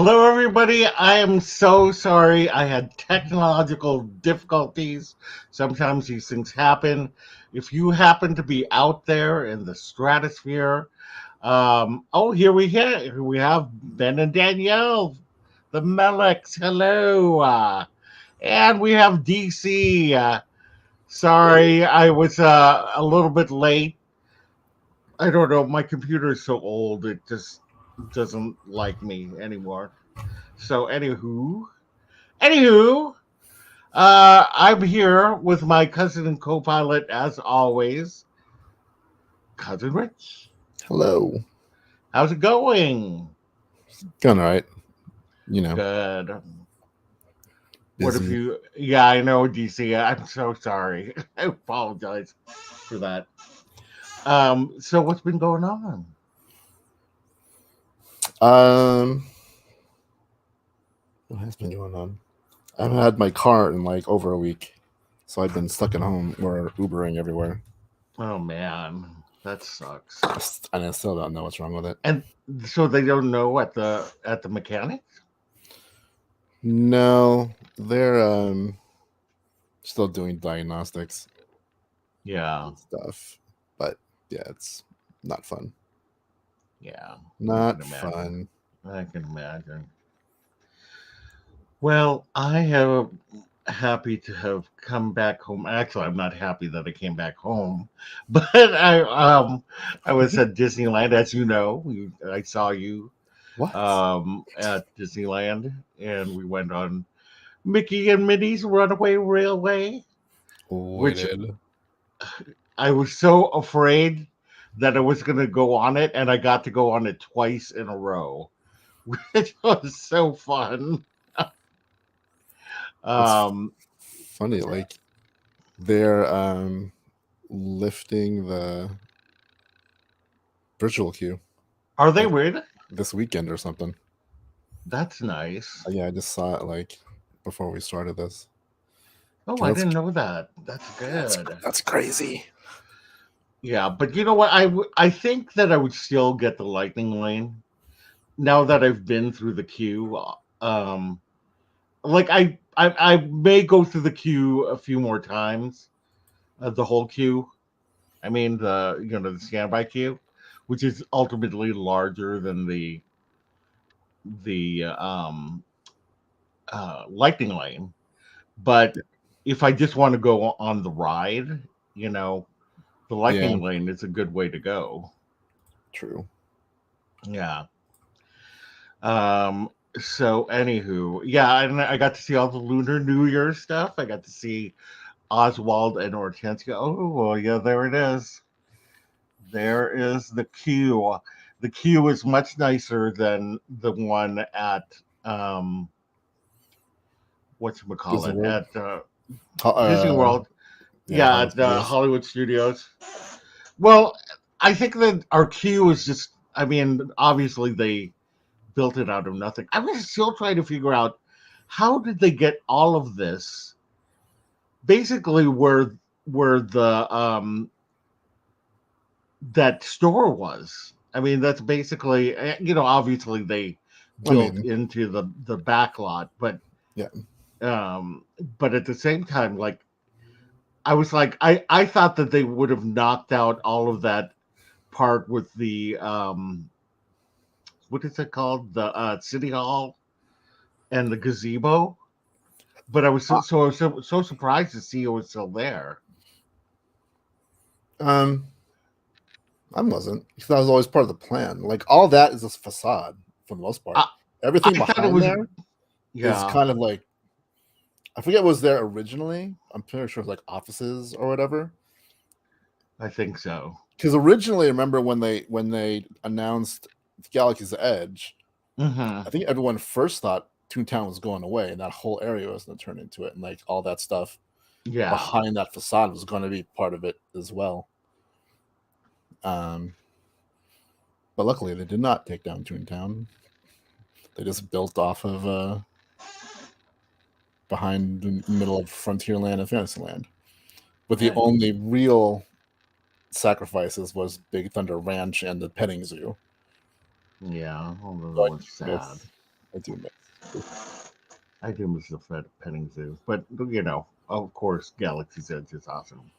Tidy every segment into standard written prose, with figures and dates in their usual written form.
Hello, everybody. I am so sorry. I had technological difficulties. Sometimes these things happen. If you happen to be out there in the stratosphere, here we have Ben and Danielle, the Meleks. Hello, and we have DC. Sorry, I was a little bit late. I don't know. My computer is so old; it just doesn't like me anymore. So, anywho, I'm here with my cousin and co-pilot, as always, cousin Rich. Hello. How's it going? Going all right. You know, Good. What if busy. you? Yeah, I know, DC. I'm so sorry. I apologize for that. So what's been going on? Um, what has been going on? I haven't had my car in like over a week, so I've been stuck at home or Ubering everywhere, Oh man, that sucks. and I still don't know what's wrong with it. And so they don't know at the mechanic. No, they're still doing diagnostics Yeah, and stuff, but yeah, it's not fun. yeah. I can Not imagine. fun. I can imagine. Well, I am happy to have come back home. Actually, I'm not happy that I came back home, but I was at Disneyland, as you know. I saw you What? at Disneyland, and we went on Mickey and Minnie's Runaway Railway, We which did. I was so afraid that I was going to go on it, and I got to go on it twice in a row, which was so fun. It's Um, funny. Like they're lifting the virtual queue are they like weird? this weekend or something. That's nice. Yeah, I just saw it like before we started this. Oh, 'Cause I didn't know that. That's that's good. that's crazy. Yeah, but you know what? I think that I would still get the lightning lane now that I've been through the queue. Like I may go through the queue a few more times. The whole queue. I mean the standby queue, which is ultimately larger than the lightning lane. But Yeah, if I just want to go on the ride, you know, the yeah, lightning lane is a good way to go. true. Yeah. Um. So, anywho, yeah, and I got to see all the Lunar New Year stuff. I got to see Oswald and Hortensia. Oh, well, yeah, there it is. There is the queue. The queue is much nicer than the one at Disney whatchamacallit World. at Ho- Disney Uh, World. yeah, Yeah, Hollywood at the Studios. Hollywood Studios. Well, I think that our queue is just. I mean, obviously they built it out of nothing. I'm still trying to figure out how did they get all of this. Basically, where the that store was. I mean, that's basically obviously they I built mean, into the back lot, yeah, um, but at the same time, like I was like, I thought that they would have knocked out all of that part with the what is it called, the city hall and the gazebo. But I was Uh, so surprised to see it was still there. um, I wasn't because that was always part of the plan. Like all that is a facade for the most part. I Everything I thought it behind was there is yeah, kind of like I forget what was there originally. I'm pretty sure it was like offices or whatever. I think so. Because originally, remember when they announced Galaxy's Edge, Hmm. I think everyone first thought Toontown was going away, and that whole area was going to turn into it, and like all that stuff Yeah, behind that facade was going to be part of it as well. Um, but luckily, they did not take down Toontown. They just built off of behind the middle of Frontierland and Fantasyland. But the and only real sacrifices was Big Thunder Ranch and the petting zoo. yeah, although that Like was sad. with I do miss. I do miss the petting zoo, but of course, Galaxy's Edge is awesome.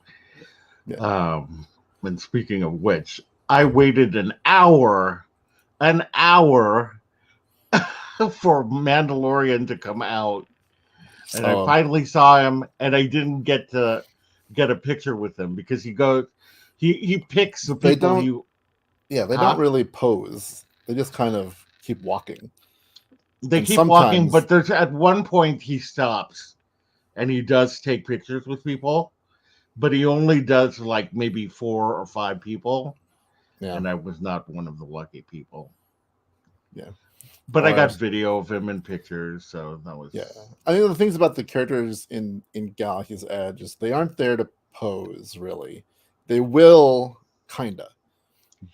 Yeah. Um, and speaking of which, I waited an hour for Mandalorian to come out, and I Oh, finally saw him, and I didn't get a picture with him because he picks the they people don't. he Yeah, they don't huh really pose. They just kind of keep walking, they and keep walking, sometimes but there's at one point he stops and he does take pictures with people, but he only does like maybe 4 or 5 people, yeah, and I was not one of the lucky people. yeah. But I Or got video of him and pictures, so that yeah, was I think the things about the characters in Galaxy's Edge is they aren't there to pose really. They will kinda,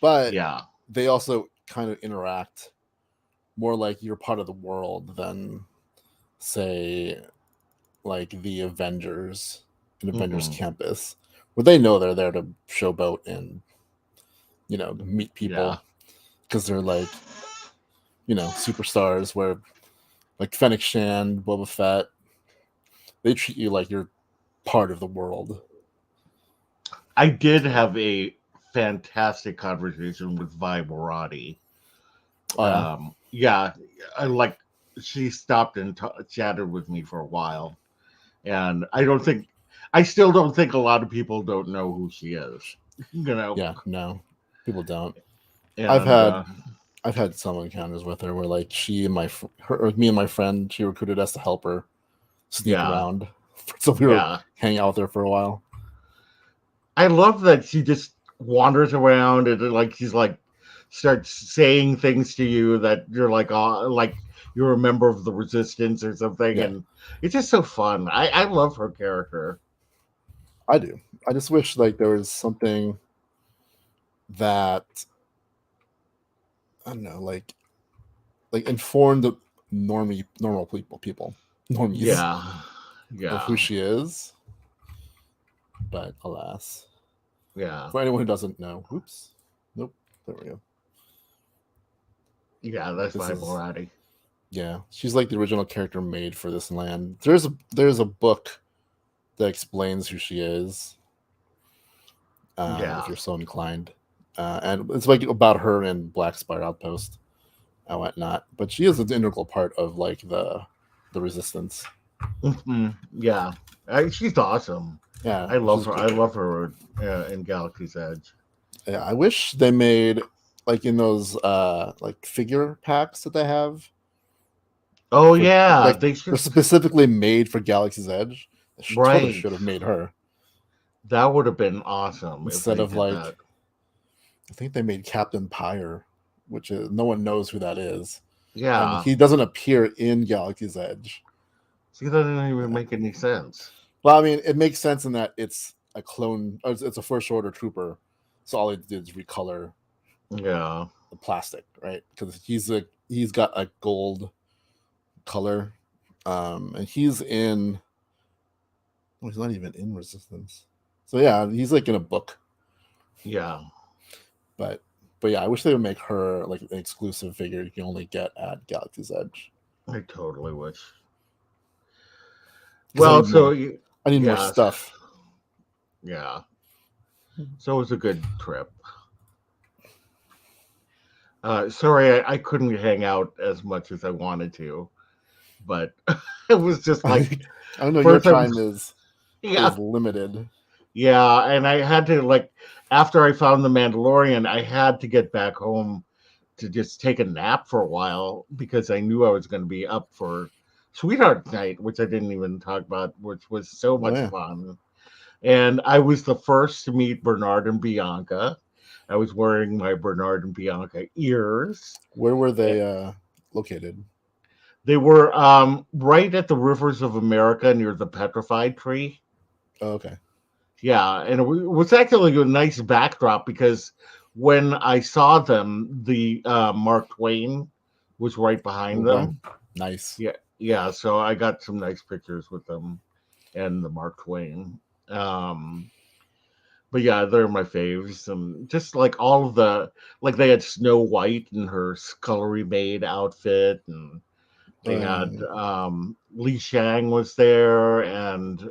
but yeah. they also kind of interact more like you're part of the world than say like the Avengers in Avengers Hmm. Campus, where they know they're there to showboat and meet Yeah. people because they're like superstars. Where like Fennec Shand, Boba Fett, they treat you like you're part of the world. I did So, have a fantastic conversation with Vi Morati. oh yeah, Yeah, I like she stopped and chatted with me for a while, and I still don't think a lot of people don't know who she is. You know, yeah, no, people don't. I've and had I've had some encounters with her where like she and me and my friend, she recruited us to help her sneak yeah, around, so we were yeah. hanging out there for a while. I love that she just wanders around and like she's like starts saying things to you that you're like, oh, like you're a member of the resistance or something, Yeah, and it's just so fun. I love her character. I do. I just wish like there was something that I don't know, like informed the normal people, normies Yeah, of who yeah, she is. But alas, yeah, for anyone who doesn't know, oops, nope, there we go. yeah. That's This my is Morati. yeah, she's like the original character made for this land. There's a book that explains who she is, if Yeah. you're so inclined, and it's like about her in Black Spire Outpost and whatnot. But she is an integral part of like the resistance. Yeah. She's awesome. Yeah, I which love is her. I great. love her in Galaxy's Edge. Yeah, I wish they made like in those like figure packs that they have Oh for yeah, like they they're should. specifically made for Galaxy's Edge. They totally Right. should have made her That would have been awesome if instead they of did that. like I think they made Captain Pyre, which is no one knows who that is, and Yeah. he doesn't appear in Galaxy's Edge. See, that didn't even Yeah. make any sense. Well, I mean, it makes sense in that it's a clone, or it's a first order trooper, so all he did is recolor Yeah. the plastic, right? Because he's got a gold color, and he's in. Well, he's not even in Resistance. So yeah, he's like in a book, Yeah. but yeah, I wish they would make her like an exclusive figure you can only get at Galaxy's Edge I totally wish. because Well, so I need more yeah, stuff. yeah. So it was a good trip. Sorry, I couldn't hang out as much as I wanted to, but it was just I like I know your first I time was is yeah, limited. yeah, and I had to like after I found the Mandalorian, I had to get back home to just take a nap for a while because I knew I was going to be up for Sweetheart Night, which I didn't even talk about, which was so Oh much yeah, fun. And I was the first to meet Bernard and Bianca. I was wearing my Bernard and Bianca ears. where were Eh, they located? They were right at the Rivers of America near the Petrified Tree. Oh, okay. Yeah, and it was actually a nice backdrop because when I saw them, the Mark Twain was right Oh, behind right. them. Nice. Yeah, yeah. So I got some nice pictures with them and the Mark Twain. Um, but yeah, they're my faves. Just like all of the like they had Snow White in her scullery maid outfit, and They had Right. Li Shang was there, and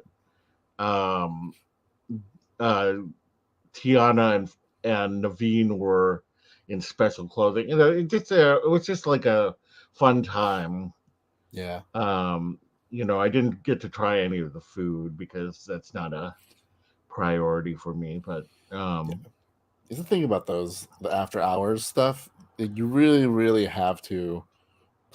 um, uh, Tiana and Naveen were in special clothing. It was just like a fun time. Yeah. Um, I didn't get to try any of the food because that's not a priority for me. But Yeah. Here's the thing about the after hours stuff. You really, really have to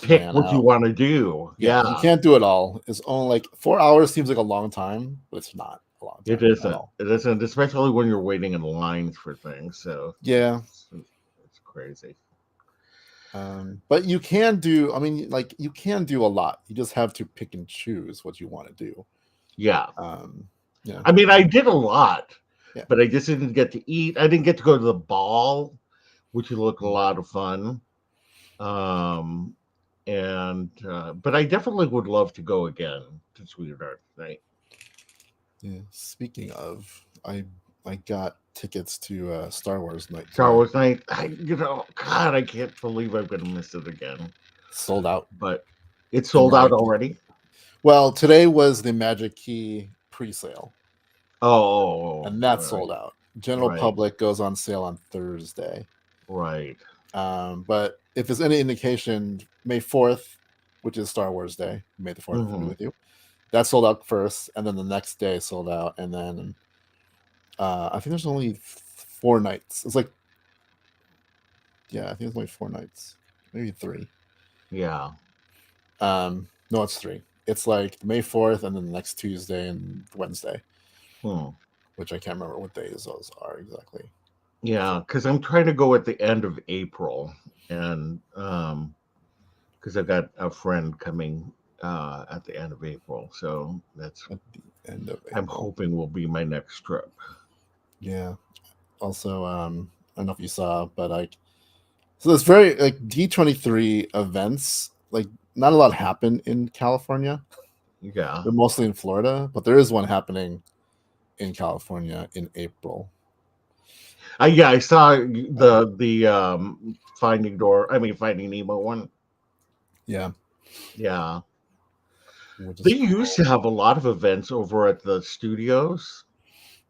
pick plan what you out. want to do. Yeah, you Yeah, can't do it all. It's only like 4 hours seems like a long time, but it's not a long it time at isn't. all. It isn't, especially when you're waiting in lines for things. So Yeah. it's crazy. But you can do, I mean, like you can do a lot. You just have to pick and choose what you want to do. Yeah. Um, yeah. I mean, I did a lot, Yeah. but I just didn't get to eat. I didn't get to go to the ball, which looked a lot of fun. Um, and but I definitely would love to go again to Sweetheart Night. Yeah. Speaking of, I got tickets to Star Wars night Star today. Wars Night, God, I can't believe I'm gonna miss it again. Sold out. But it's And sold out like, already. well, today was the Magic Key pre-sale, Oh, and all that's sold right, out. General right, public goes on sale on Thursday. right. But if there's any indication, May 4th, which is Star Wars Day, May the 4th be Hmm. with you. That sold out first, and then the next day sold out, and then I think there's only 4 nights. It's like, yeah, I think it's only 4 nights, maybe 3. Yeah. No, it's 3. It's like May 4th, and then the next Tuesday and Wednesday, Hmm. which I can't remember what days those are exactly. Yeah, because I'm trying to go at the end of April, and because I've got a friend coming at the end of April, so that's At the end of I'm April. hoping will be my next trip. Yeah. Also, I don't know if you saw, but like, so there's very like D23 events. Like, not a lot happen in California. Yeah, They're mostly in Florida, but there is one happening in California in April. yeah, I saw Um, the Finding Nemo one. yeah, Yeah, which they is used cool. to have a lot of events over at the studios.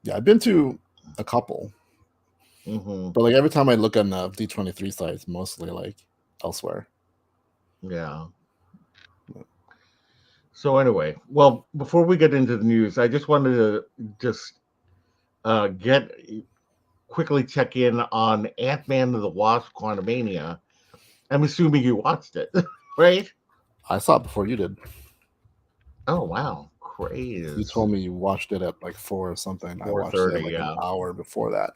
Yeah, I've been to a couple, Hmm. but like every time I look on the D23 site, it's mostly like elsewhere. Yeah. So anyway, well, before we get into the news, I just wanted to just get quickly check in on Ant-Man and the Wasp: Quantumania. I'm assuming you watched it, right? I saw it before you did. Oh wow, You crazy. told me you watched it at like 4 or something. I watched it 4:30, at like an yeah. hour before that.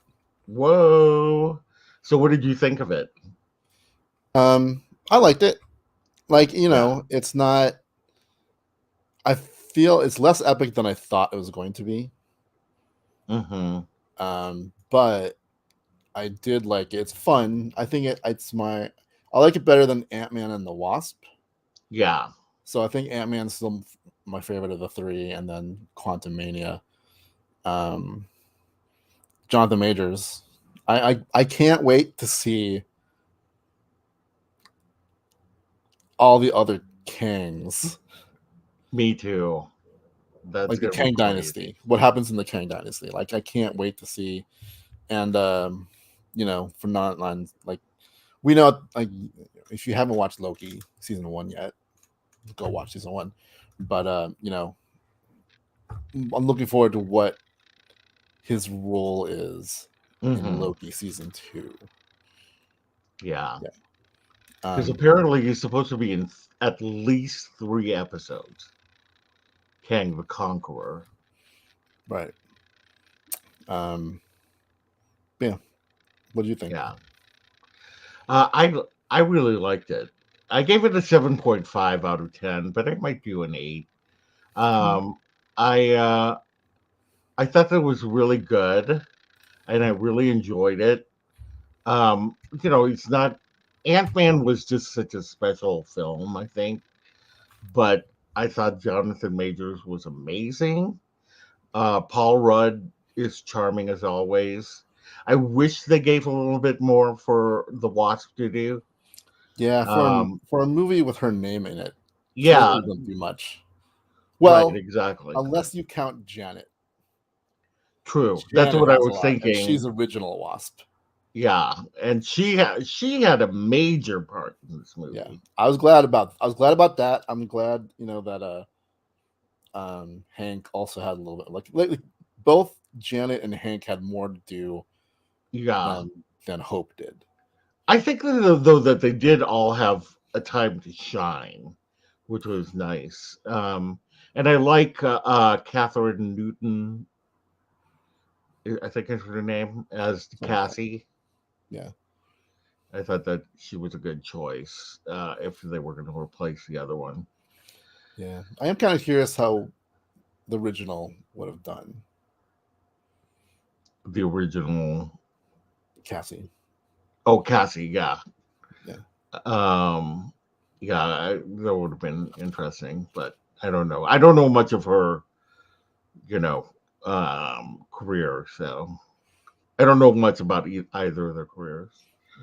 Whoa. So what did you think of it? I liked it. Like, Yeah. it's not. I feel it's less epic than I thought it was going to be. Mm-hmm. But I did like it. It's fun. I think it's my. I like it better than Ant-Man and the Wasp. Yeah. So I think Ant-Man's still my favorite of the 3, and then Quantum Mania. Um, Jonathan Majors. I can't wait to see all the other Kangs, Me too. That's like the gonna be Kang crazy. Dynasty. What happens in the Kang Dynasty? Like, I can't wait to see. And for non like, we know, like, if you haven't watched Loki season 1 yet, go watch season 1. But I'm looking forward to what his role is in Mm-hmm. Loki season 2. Yeah. Yeah. Because Um, apparently he's supposed to be in at least 3 episodes. Kang the Conqueror. right. Um, yeah. What do you think? Yeah. I really liked it. I gave it a 7.5 out of 10, but I might do an 8. Mm. Um, I uh, I thought that was really good, and I really enjoyed it. It's not Ant Man was just such a special film, I think, but I thought Jonathan Majors was amazing. Paul Rudd is charming as always. I wish they gave a little bit more for the Wasp to do. Yeah, Um, for a movie with her name in it, Yeah, Felicity doesn't do much. right, Well, exactly. unless you count Janet. True. That's Janet what I has a was lot, and she's thinking. original Wasp. Yeah, and she had a major part in this Yeah, movie. I was glad about that. I'm glad that Hank also had a little bit like both Janet and Hank had more to do Yeah, than Hope did. I think that, though that they did all have a time to shine, which was nice. And I like Catherine Newton. I think is her name as Something like that. Cassie. Yeah, I thought that she was a good choice if they were going to replace the other one. yeah. I am kind of curious how the original would have done The original. Cassie. Oh, Cassie. Yeah. Yeah, Um, yeah. That would have been interesting, but I don't know. I don't know much of her, you know, career, so I don't know much about either of their careers.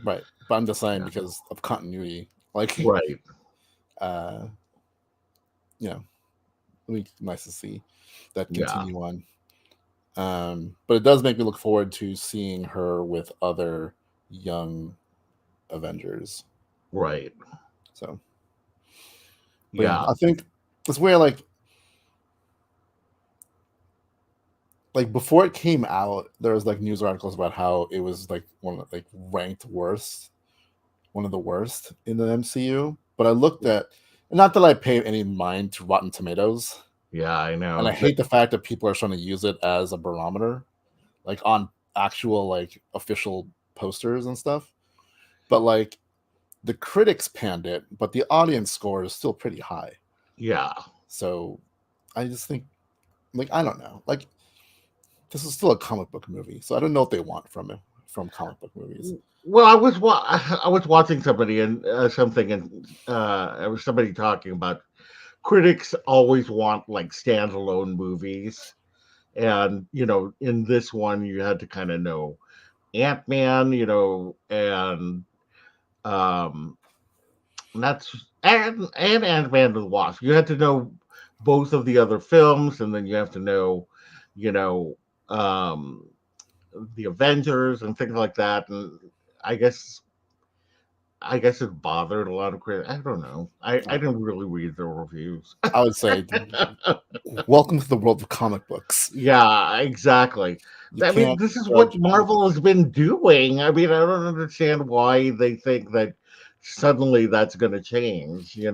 right. But I'm just saying Yeah. because of continuity, like, Right. uh, you know, it'd be nice to see that Yeah. continue on. But it does make me look forward to seeing her with other young Avengers. Right. So, but yeah, Yeah. I think it's where like before it came out, there was like news articles about how it was like one of like ranked worst, one of the worst in the MCU. But I looked at, and not that I pay any mind to Rotten Tomatoes, Yeah. I and I know. hate the fact that people are trying to use it as a barometer, like on actual like official posters and stuff. But like the critics panned it, but the audience score is still pretty high. Yeah. So I just think, like, I don't know, like this is still a comic book movie, so I don't know what they want from it, from comic book movies. Well, I was watching somebody and something, and it was somebody talking about critics always want like standalone movies, and in this one you had to kind of know Ant-Man, um, that's and Ant-Man and the Wasp. You had to know both of the other films, and then you have to know, you know, um, the Avengers and things like that. And I guess I guess it bothered a lot of critics. I don't know. I Uh, didn't really read the reviews. I would say, welcome to the world of comic books. Yeah, exactly. You I mean, can't this is what judge anything. Marvel has been doing. I mean, I don't understand why they think that suddenly that's going to change. Yeah,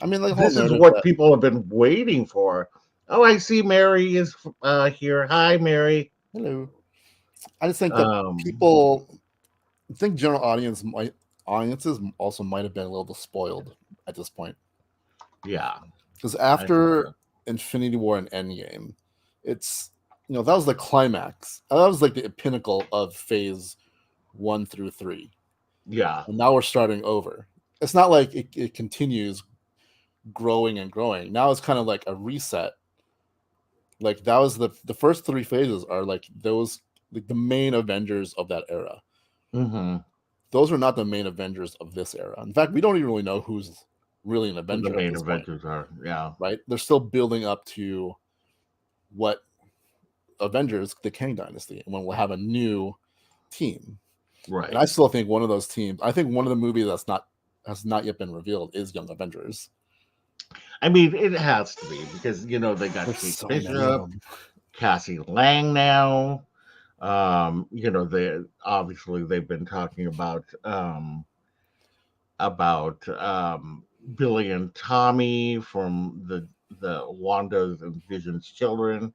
I mean, like the whole This is narrative what that, people have been waiting for. Oh, I see Mary is here. Hi, Mary. hello. I just think that Um, people, I think general audiences also might have been a little spoiled at this point, yeah, because I think after so. Infinity War and Endgame, it's that was the climax. That was like the pinnacle of Phase 1 through 3, Yeah. and now we're starting over. It's not like it continues growing and growing. Now it's kind of like a reset. Like that was the first 3 phases are like those, like the main Avengers of that era. Mm-hmm. Those are not the main Avengers of this era. In fact, we don't even really know who's really an The Avenger at main this point, Avengers are. Yeah. right? They're still building up to what Avengers, the Kang Dynasty, when we'll have a new team. And Right. I still think one of those teams, I think one of the movies has not yet been revealed is Young Avengers. I mean, it has to be because they got There's Kate so many of Bishop, them. Cassie Lang now. They obviously they've been talking about Billy and Tommy from the Wanda's and Vision's children,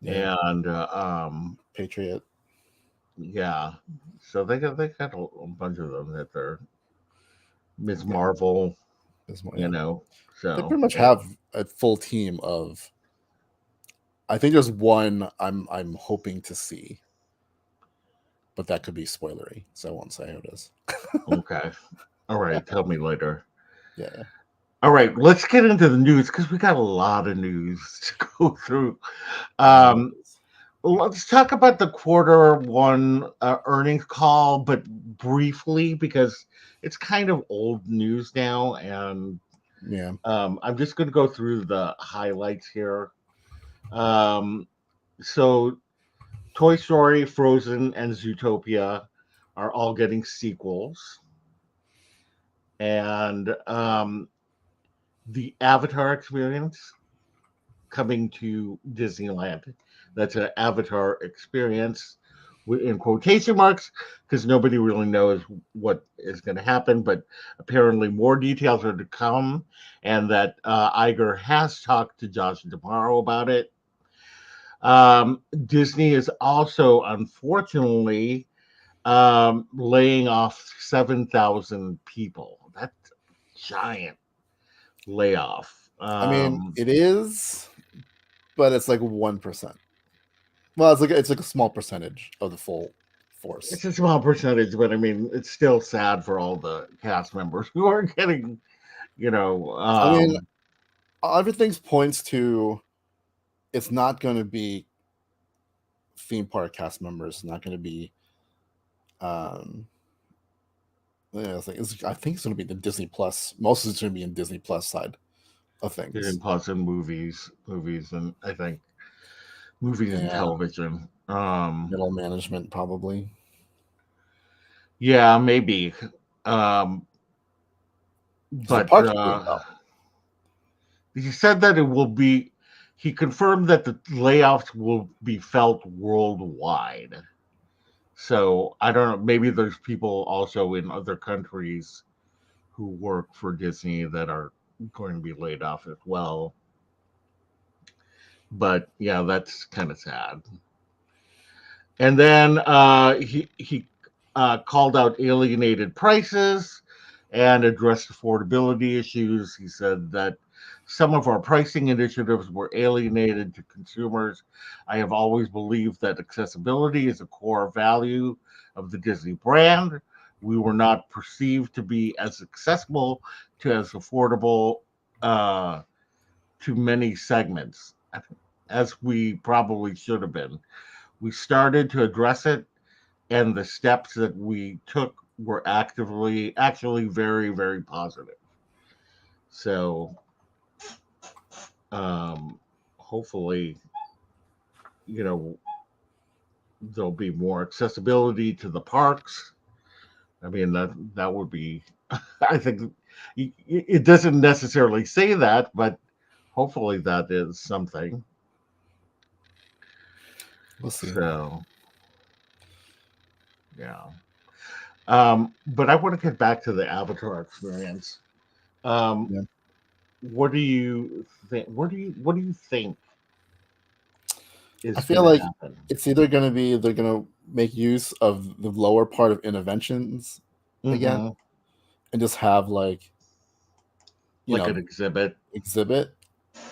Yeah, and Patriot. yeah, so they got a bunch of them that they're Ms. Yeah, Marvel, yeah. They so pretty much yeah, have a full team of. I think there's one I'm hoping to see, but that could be spoilery, so I won't say who it is. okay, all right, tell me later. Yeah, All right, let's get into the news because we got a lot of news to go through. yeah, it Um, is. let's talk about the quarter 1 earnings call, but briefly because it's kind of old news now, and Yeah. I'm just going to go through the highlights here. Um, so, Toy Story, Frozen, and Zootopia are all getting sequels, and the Avatar experience coming to Disneyland. That's an Avatar experience in quotation marks because nobody really knows what is going to happen, but apparently more details are to come, and that Iger has talked to Josh tomorrow about it. Disney is also, unfortunately, laying off 7,000 people. That's a giant layoff. I mean, it is, but it's like 1%. Well, it's like a small percentage of the full force. It's a small percentage, but I mean, it's still sad for all the cast members who are getting, you know, I mean, everything points to it's not going to be theme park cast members. It's not going to be. Yeah, I think it's going to be the Disney Plus. Most of it's going to be in Disney Plus side of Disney things. Plus and movies, and I think movies and Yeah, television. middle management probably. Yeah, maybe. Um, Because the but parks are doing well. he said that it will be. He confirmed that the layoffs will be felt worldwide. So I don't know. Maybe there's people also in other countries who work for Disney that are going to be laid off as well. But yeah, that's kind of sad. And then he called out alienated prices and addressed affordability issues. He said that some of our pricing initiatives were alienated to consumers. I have always believed that accessibility is a core value of the Disney brand. We were not perceived to be as accessible to as affordable uh, to many segments as we probably should have been. We started to address it, and the steps that we took were actually very, very positive. So, um, hopefully, you know, there'll be more accessibility to the parks. I mean, that would be, I think it doesn't necessarily say that, but hopefully that is something. We'll see. So, yeah. But I want to get back to the Avatar experience. Um, Yeah. what do you think? What do you think I is feel going to like happen? it's either going to be they're going to make use of the lower part of interventions again Hmm. and just have like you Like know an exhibit? exhibit,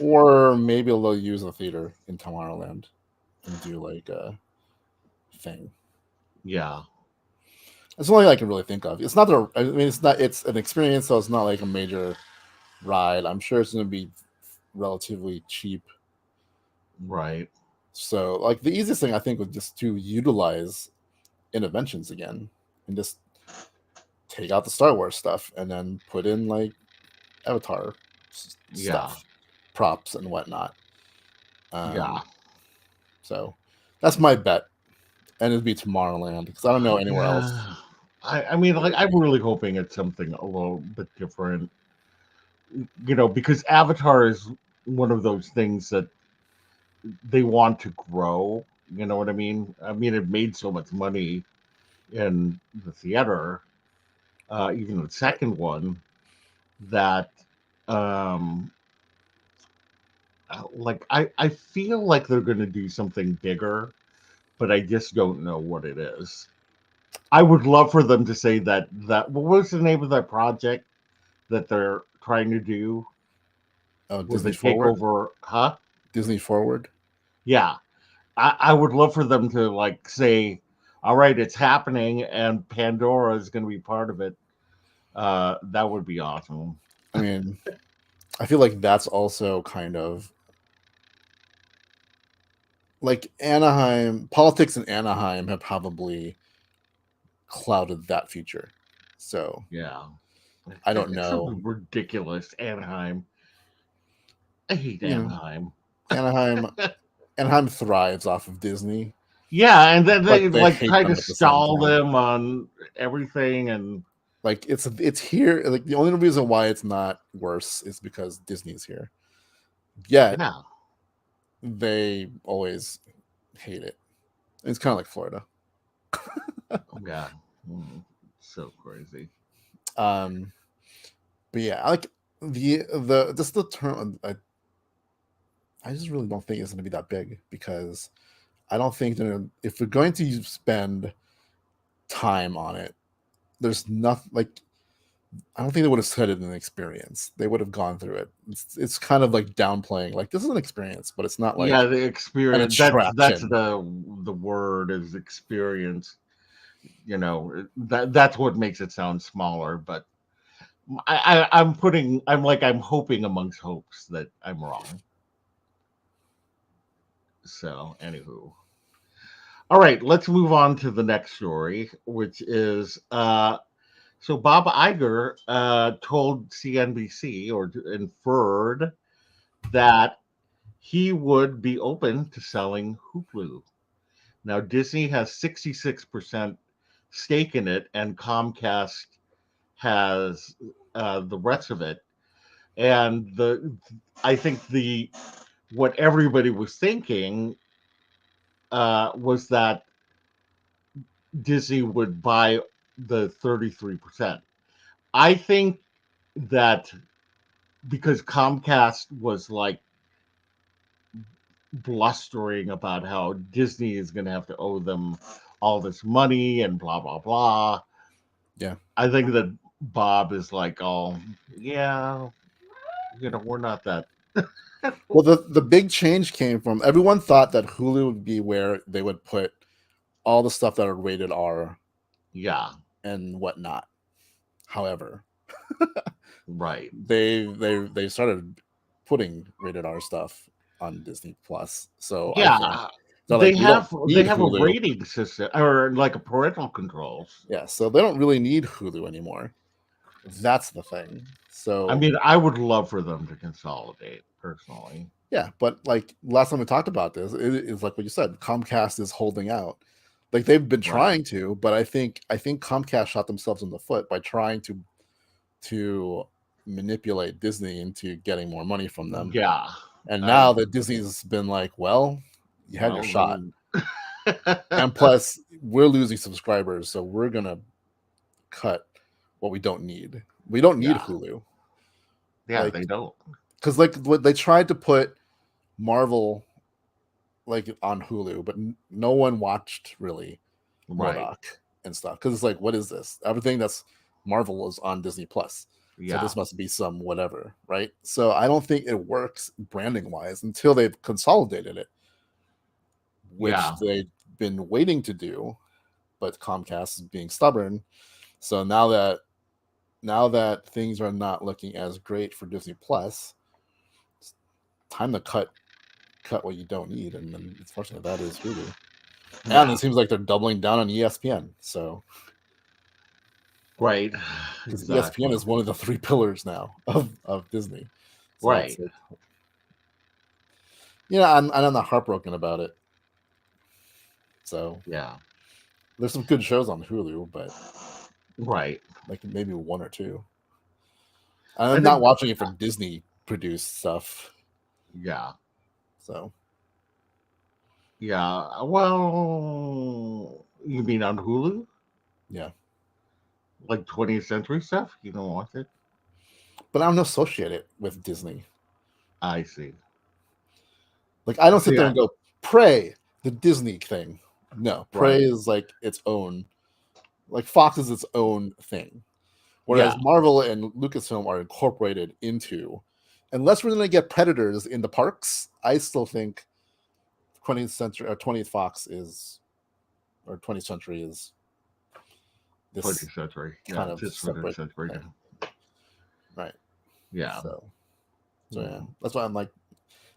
or maybe they'll use a theater in Tomorrowland and do like a thing. Yeah, It's the only I can really think of. It's not the. I mean, it's not. It's an experience, so it's not like a major ride. I'm sure it's going to be relatively cheap. right. So, like the easiest thing I think would just to utilize interventions again and just take out the Star Wars stuff and then put in like Avatar Yeah, stuff, props and whatnot. yeah. So that's my bet, and it'd be Tomorrowland because I don't know anywhere else. Yeah. I mean, like, I'm really hoping it's something a little bit different. Because Avatar is one of those things that they want to grow. You know what I mean? I mean, it made so much money in the theater, even the second one, that um like I feel like they're going to do something bigger, but I just don't know what it is. I would love for them to say that what was the name of that project that they're trying to do Oh, where Disney they take Forward, over, huh? Disney Forward. Yeah. I would love for them to like say, all right, it's happening and Pandora is going to be part of it. That would be awesome. I mean, I feel like that's also kind of like Anaheim. Politics in Anaheim have probably clouded that future. So Yeah. I don't It's know. so ridiculous. Anaheim. I hate You know, Anaheim. Anaheim Anaheim thrives off of Disney, Yeah, and then but they they like hate try to them at the same stall time. them on everything, and Like it's here. Like the only reason why it's not worse is because Disney's here. Yet yeah, they always hate it. It's kind of like Florida. yeah, so crazy. Um, but yeah, I like the just the term. I just really don't think it's going to be that big because I don't think if we're going to spend time on it, there's nothing like I don't think they would have said it in an experience. They would have gone through it. It's kind of like downplaying. Like this is an experience, but it's not Yeah, like the an experience. That's attraction. the word is experience. That's what makes it sound smaller. But I'm hoping amongst hopes that I'm wrong. So anywho, all right, let's move on to the next story, which is so Bob Iger told CNBC or inferred that he would be open to selling Hulu. Now Disney has 66% stake in it, and Comcast has the rest of it. And I think the what everybody was thinking was that Disney would buy the 33%. I think that because Comcast was like blustering about how Disney is going to have to owe them all this money and blah blah blah. Yeah. I think that Bob is like, oh yeah, we're not that. Well, the big change came from everyone thought that Hulu would be where they would put all the stuff that are rated R Yeah, and whatnot. However, right. they started putting rated R stuff on Disney Plus. So I think Yeah, they're like, we don't they need have a Hulu. rating system or like a parental controls. Yeah, so they don't really need Hulu anymore. That's the thing. I So mean, I would love for them to consolidate personally. yeah, but like last time we talked about this, it is like what you said. Comcast is holding out. Like they've been Right. trying to, but I think Comcast shot themselves in the foot by trying to manipulate Disney into getting more money from them. Yeah. And I now that Disney's been like, well, you had your well shot. then. And plus, we're losing subscribers, so we're gonna cut what we don't need. We don't need Yeah. Hulu. Yeah, Like they don't. because like what they tried to put Marvel like on Hulu, but no one watched really Right. Modoc and stuff because it's like, what is this? Everything that's Marvel is on Disney Plus, so Yeah. this must be some whatever, right? So I don't think it works branding wise until they've consolidated it, which Yeah. they've been waiting to do, but Comcast is being stubborn. So now that things are not looking as great for Disney Plus, it's time to cut what you don't need, and then unfortunately that is Hulu. And Yeah. it seems like they're doubling down on ESPN. So Right. because ESPN Exactly. is one of the three pillars now of Disney. So it's Right. like, I'm not heartbroken about it. So Yeah. there's some good shows on Hulu, but Right. like maybe one or two. I I'm not think watching it for Disney produced stuff. yeah. So Yeah. Well, you mean on Hulu? yeah, Like 20th century stuff? You don't watch it? but I don't associate it with Disney. I see. Like I don't sit See, there and go, Prey, the Disney thing. No, Prey right. is like its own. Like Fox is its own thing. Yeah. Whereas Marvel and Lucasfilm are incorporated into. Unless we're going to get Predators in the parks, I still think 20th century or 20th Fox is, or 20th century is this 20th century. kind Yeah. of Just 20th separate century thing, now. right? Yeah. So yeah, Mm. that's why I'm like,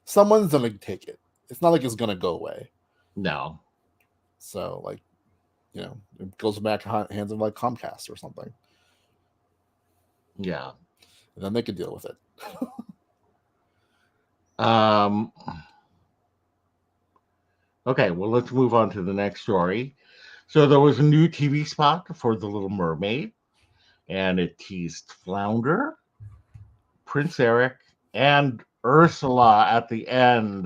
someone's gonna take it. It's not like it's gonna go away. No. So like, it goes back hands of like Comcast or something. Yeah. and then they can deal with it. Um, okay, well, let's move on to the next story. So there was a new TV spot for The Little Mermaid, and it teased Flounder, Prince Eric, and Ursula at the end.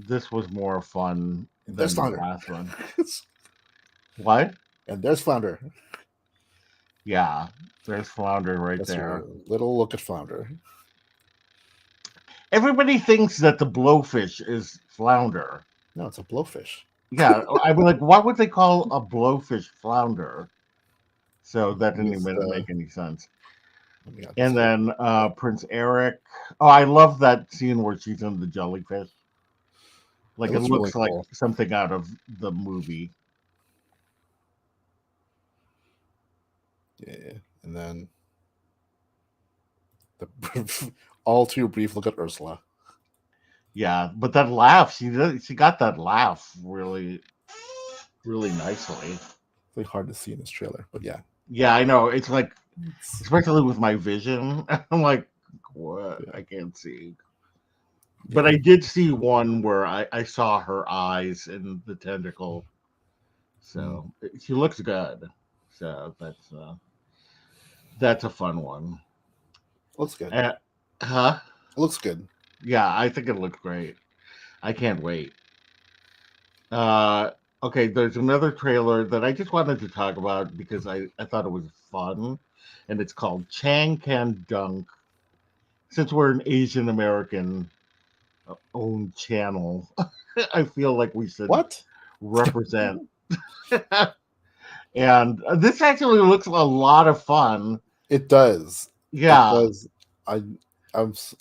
This was more fun And there's than the Flounder. last one. What? And there's Flounder. Yeah, there's Flounder right That's your there. little look at Flounder. Everybody thinks that the blowfish is Flounder. No, it's a blowfish. Yeah, I mean, like, what would they call a blowfish Flounder? So that didn't Use even the. make any sense. Let me got this And here. then Prince Eric. Oh, I love that scene where she's in the jellyfish. It Like it looks really looks like cool. something out of the movie. Yeah, and then the all too brief look at Ursula. Yeah, but that laugh, she got that laugh really, really nicely. It's really hard to see in this trailer, but yeah, Yeah, I know. It's like, it's, especially with my vision, I'm like, what? yeah, I can't see. But yeah. I did see one where I saw her eyes in the tentacle. Mm, So she looks good. So that's a fun one. looks good. Uh, huh? It looks good. Yeah, I think it looks great. I can't wait. Uh, okay, there's another trailer that I just wanted to talk about because I thought it was fun, and it's called Chang Can Dunk. Since we're an Asian American owned channel, I feel like we should What? represent. And this actually looks a lot of fun. It does. It Yeah, does. I.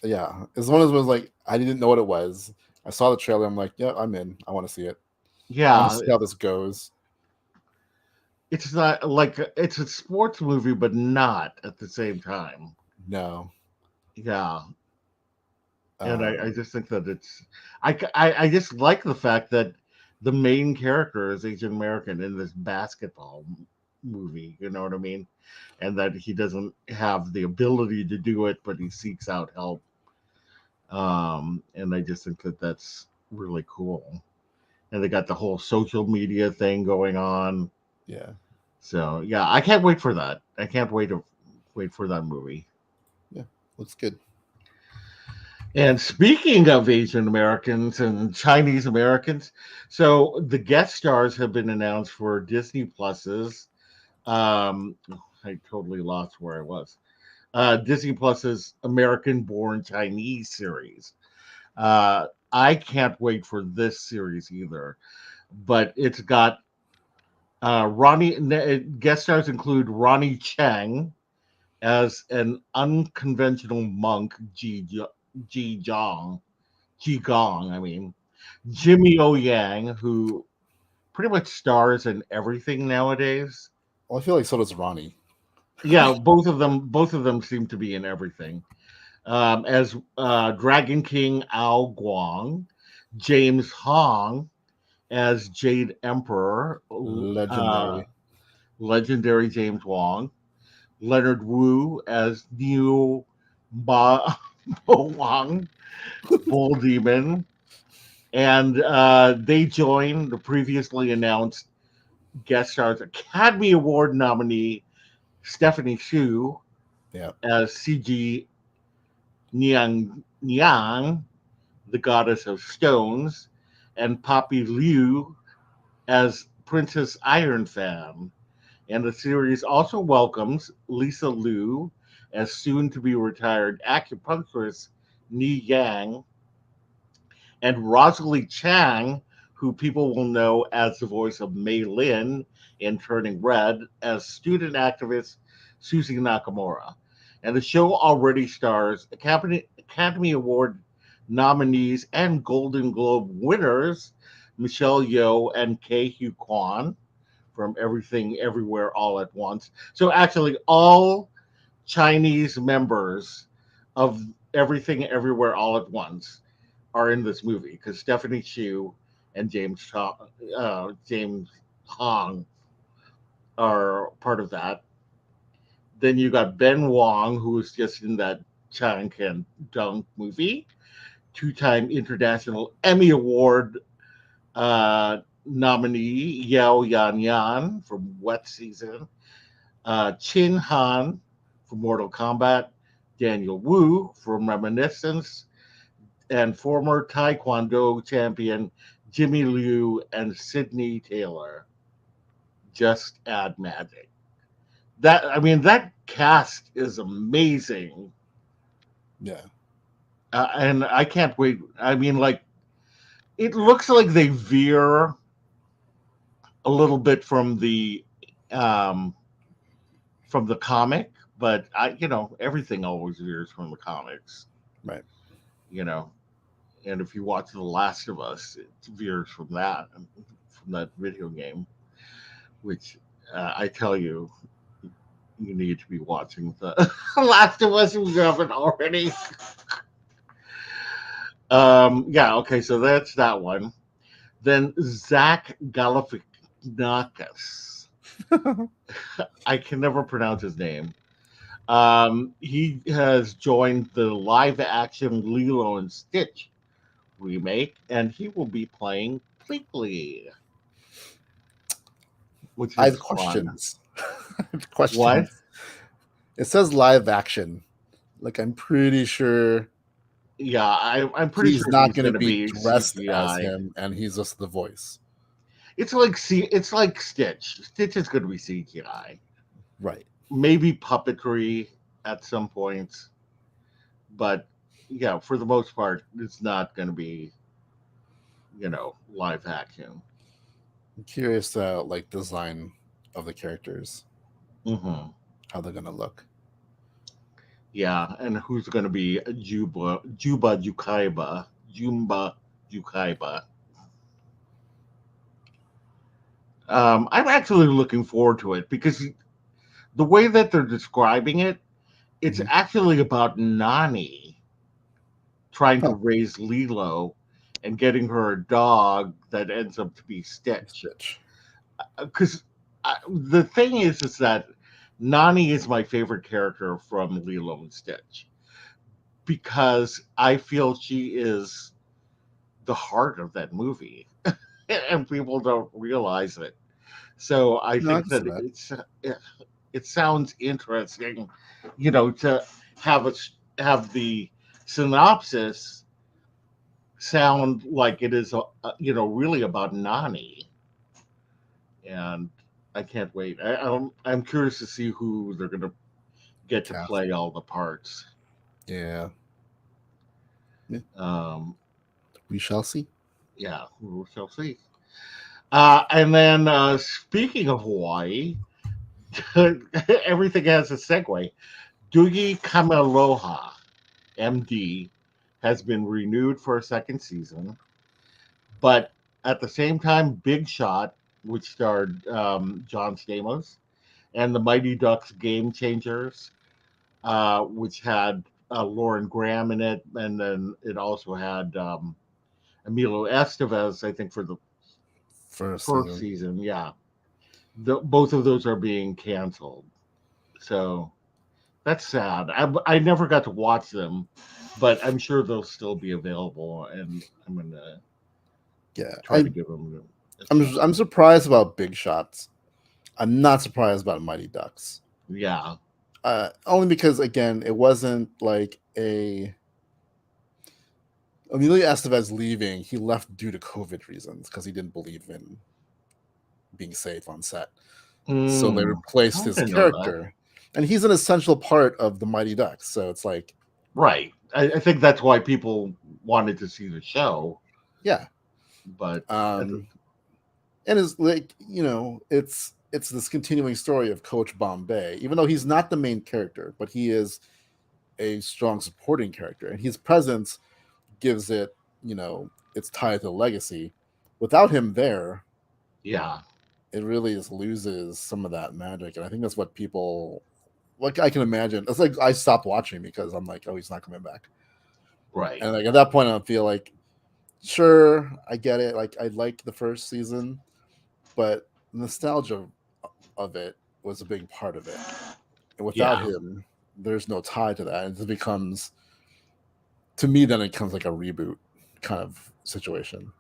Yeah. It's one of those ones like I didn't know what it was. I saw the trailer. I'm like, yeah, I'm in. I want to see it. I want to yeah. see how this goes. It's not like it's a sports movie, but not at the same time. No. Yeah, and I Um. just think that I just like the fact that the main character is Asian American in this basketball movie. You know what I mean? And that he doesn't have the ability to do it, but he seeks out help. And I just think that that's really cool. And they got the whole social media thing going on. Yeah. So yeah, I can't wait for that. I can't wait for that movie. Yeah. Looks good. And speaking of Asian Americans and Chinese Americans, so the guest stars have been announced for Disney Plus's. Um, I totally lost where I was. Disney Plus's American-born Chinese series. I can't wait for this series either. But it's got guest stars include Ronnie Chang as an unconventional monk, Ji Jong, Ji Gong, I mean, Jimmy O Yang, who pretty much stars in everything nowadays. Well, I feel like so does Ronnie. Yeah, both of them seem to be in everything. As Dragon King Ao Guang, James Hong as Jade Emperor, uh, Legendary. legendary James Wong, Leonard Wu as Niu Ba Bo Wang, Bull Demon, and they join the previously announced guest stars Academy Award nominee Stephanie Hsu Yeah. as CG Niang, the goddess of stones, and Poppy Liu as Princess Iron Fan. And the series also welcomes Lisa Liu as soon to be retired acupuncturist Ni Yang and Rosalie Chang, who people will know as the voice of Mei Lin in Turning Red, as student activist Susie Nakamura. And the show already stars Academy Award nominees and Golden Globe winners Michelle Yeoh and Kei Hu Kwan from Everything Everywhere All at Once. So actually, all Chinese members of Everything Everywhere All at Once are in this movie because Stephanie Hsu and James Hong are part of that. Then you got Ben Wong, who was just in that Chan Can Dunk movie, two-time International Emmy Award nominee Yao Yan Yan from Wet Season, Chin Han from Mortal Kombat, Daniel Wu from Reminiscence, and former Taekwondo champion Jimmy Liu and Sydney Taylor. Just add magic. That cast is amazing, Yeah. and I can't wait. I mean, like it looks like they veer a little bit um, from the comic, but everything always veers from the comics. Right. You know, and if you watch The Last of Us, it veers from that video game, which I tell you, you need to be watching The Last of Us if you haven't already. Yeah, okay, so that's that one. Then Zach Galifianakis. I can never pronounce his name. He has joined the live action Lilo and Stitch remake, and he will be playing Pleakley, which I is have fun. questions. I have What? questions. It says live action. Like I'm pretty sure Yeah, I'm pretty he's sure not he's going to going to be be dressed as CGI. him, and he's just the voice. It's like Stitch. Stitch is going to be CGI. Right. Maybe puppetry at some points, but yeah, for the most part, it's not going to be live action. I'm curious like design of the characters, Hmm. how they're going to look. Yeah, and who's going to be Juba Jukaiba? Jumba Jukaiba. I'm actually looking forward to it because the way that they're describing it, it's Mhm. actually about Nani trying to Huh. raise Lilo and getting her a dog that ends up to be Stitch. Stitch. Because the thing is that Nani is my favorite character from Lilo and Stitch because I feel she is the heart of that movie, and people don't realize it. So I No, I think can see that that. it sounds interesting, to have a have the synopsis sound like it is, really about Nani, and I can't wait. I'm curious to see who they're going to get to Cast. play all the parts. Yeah. Yeah. Um, We shall see. yeah, we shall see. And then speaking of Hawaii, everything has a segue. Doogie Kamealoha, MD, has been renewed for a second season, but at the same time, Big Shot, which starred John Stamos, and the Mighty Ducks Game Changers, which had Lauren Graham in it, and then it also had Emilio Estevez, I think, for the First first season. season. Yeah, both of those are being canceled. So that's sad. I never got to watch them, but I'm sure they'll still be available, and I'm gonna Yeah. try to give them a I'm shot. surprised about Big Shots. I'm not surprised about Mighty Ducks. Yeah, Only because again, it wasn't like a Emilio Estevez leaving. He left due to COVID reasons because he didn't believe in being safe on set. So they replaced I his didn't know that. character, and he's an essential part of the Mighty Ducks. So it's like, Right. I think that's why people wanted to see the show, yeah. but And it's like it's this continuing story of Coach Bombay, even though he's not the main character, but he is a strong supporting character, and his presence gives it, it's tied to legacy. Without him there, yeah, it really just loses some of that magic, and I think that's what people like. I can imagine it's like I stopped watching because I'm like, oh, he's not coming back, right. and like at that point, I feel like, sure, I get it. Like I liked the first season, but nostalgia of it was a big part of it. And without Yeah. him, there's no tie to that. It just becomes, to me, then it becomes like a reboot kind of situation.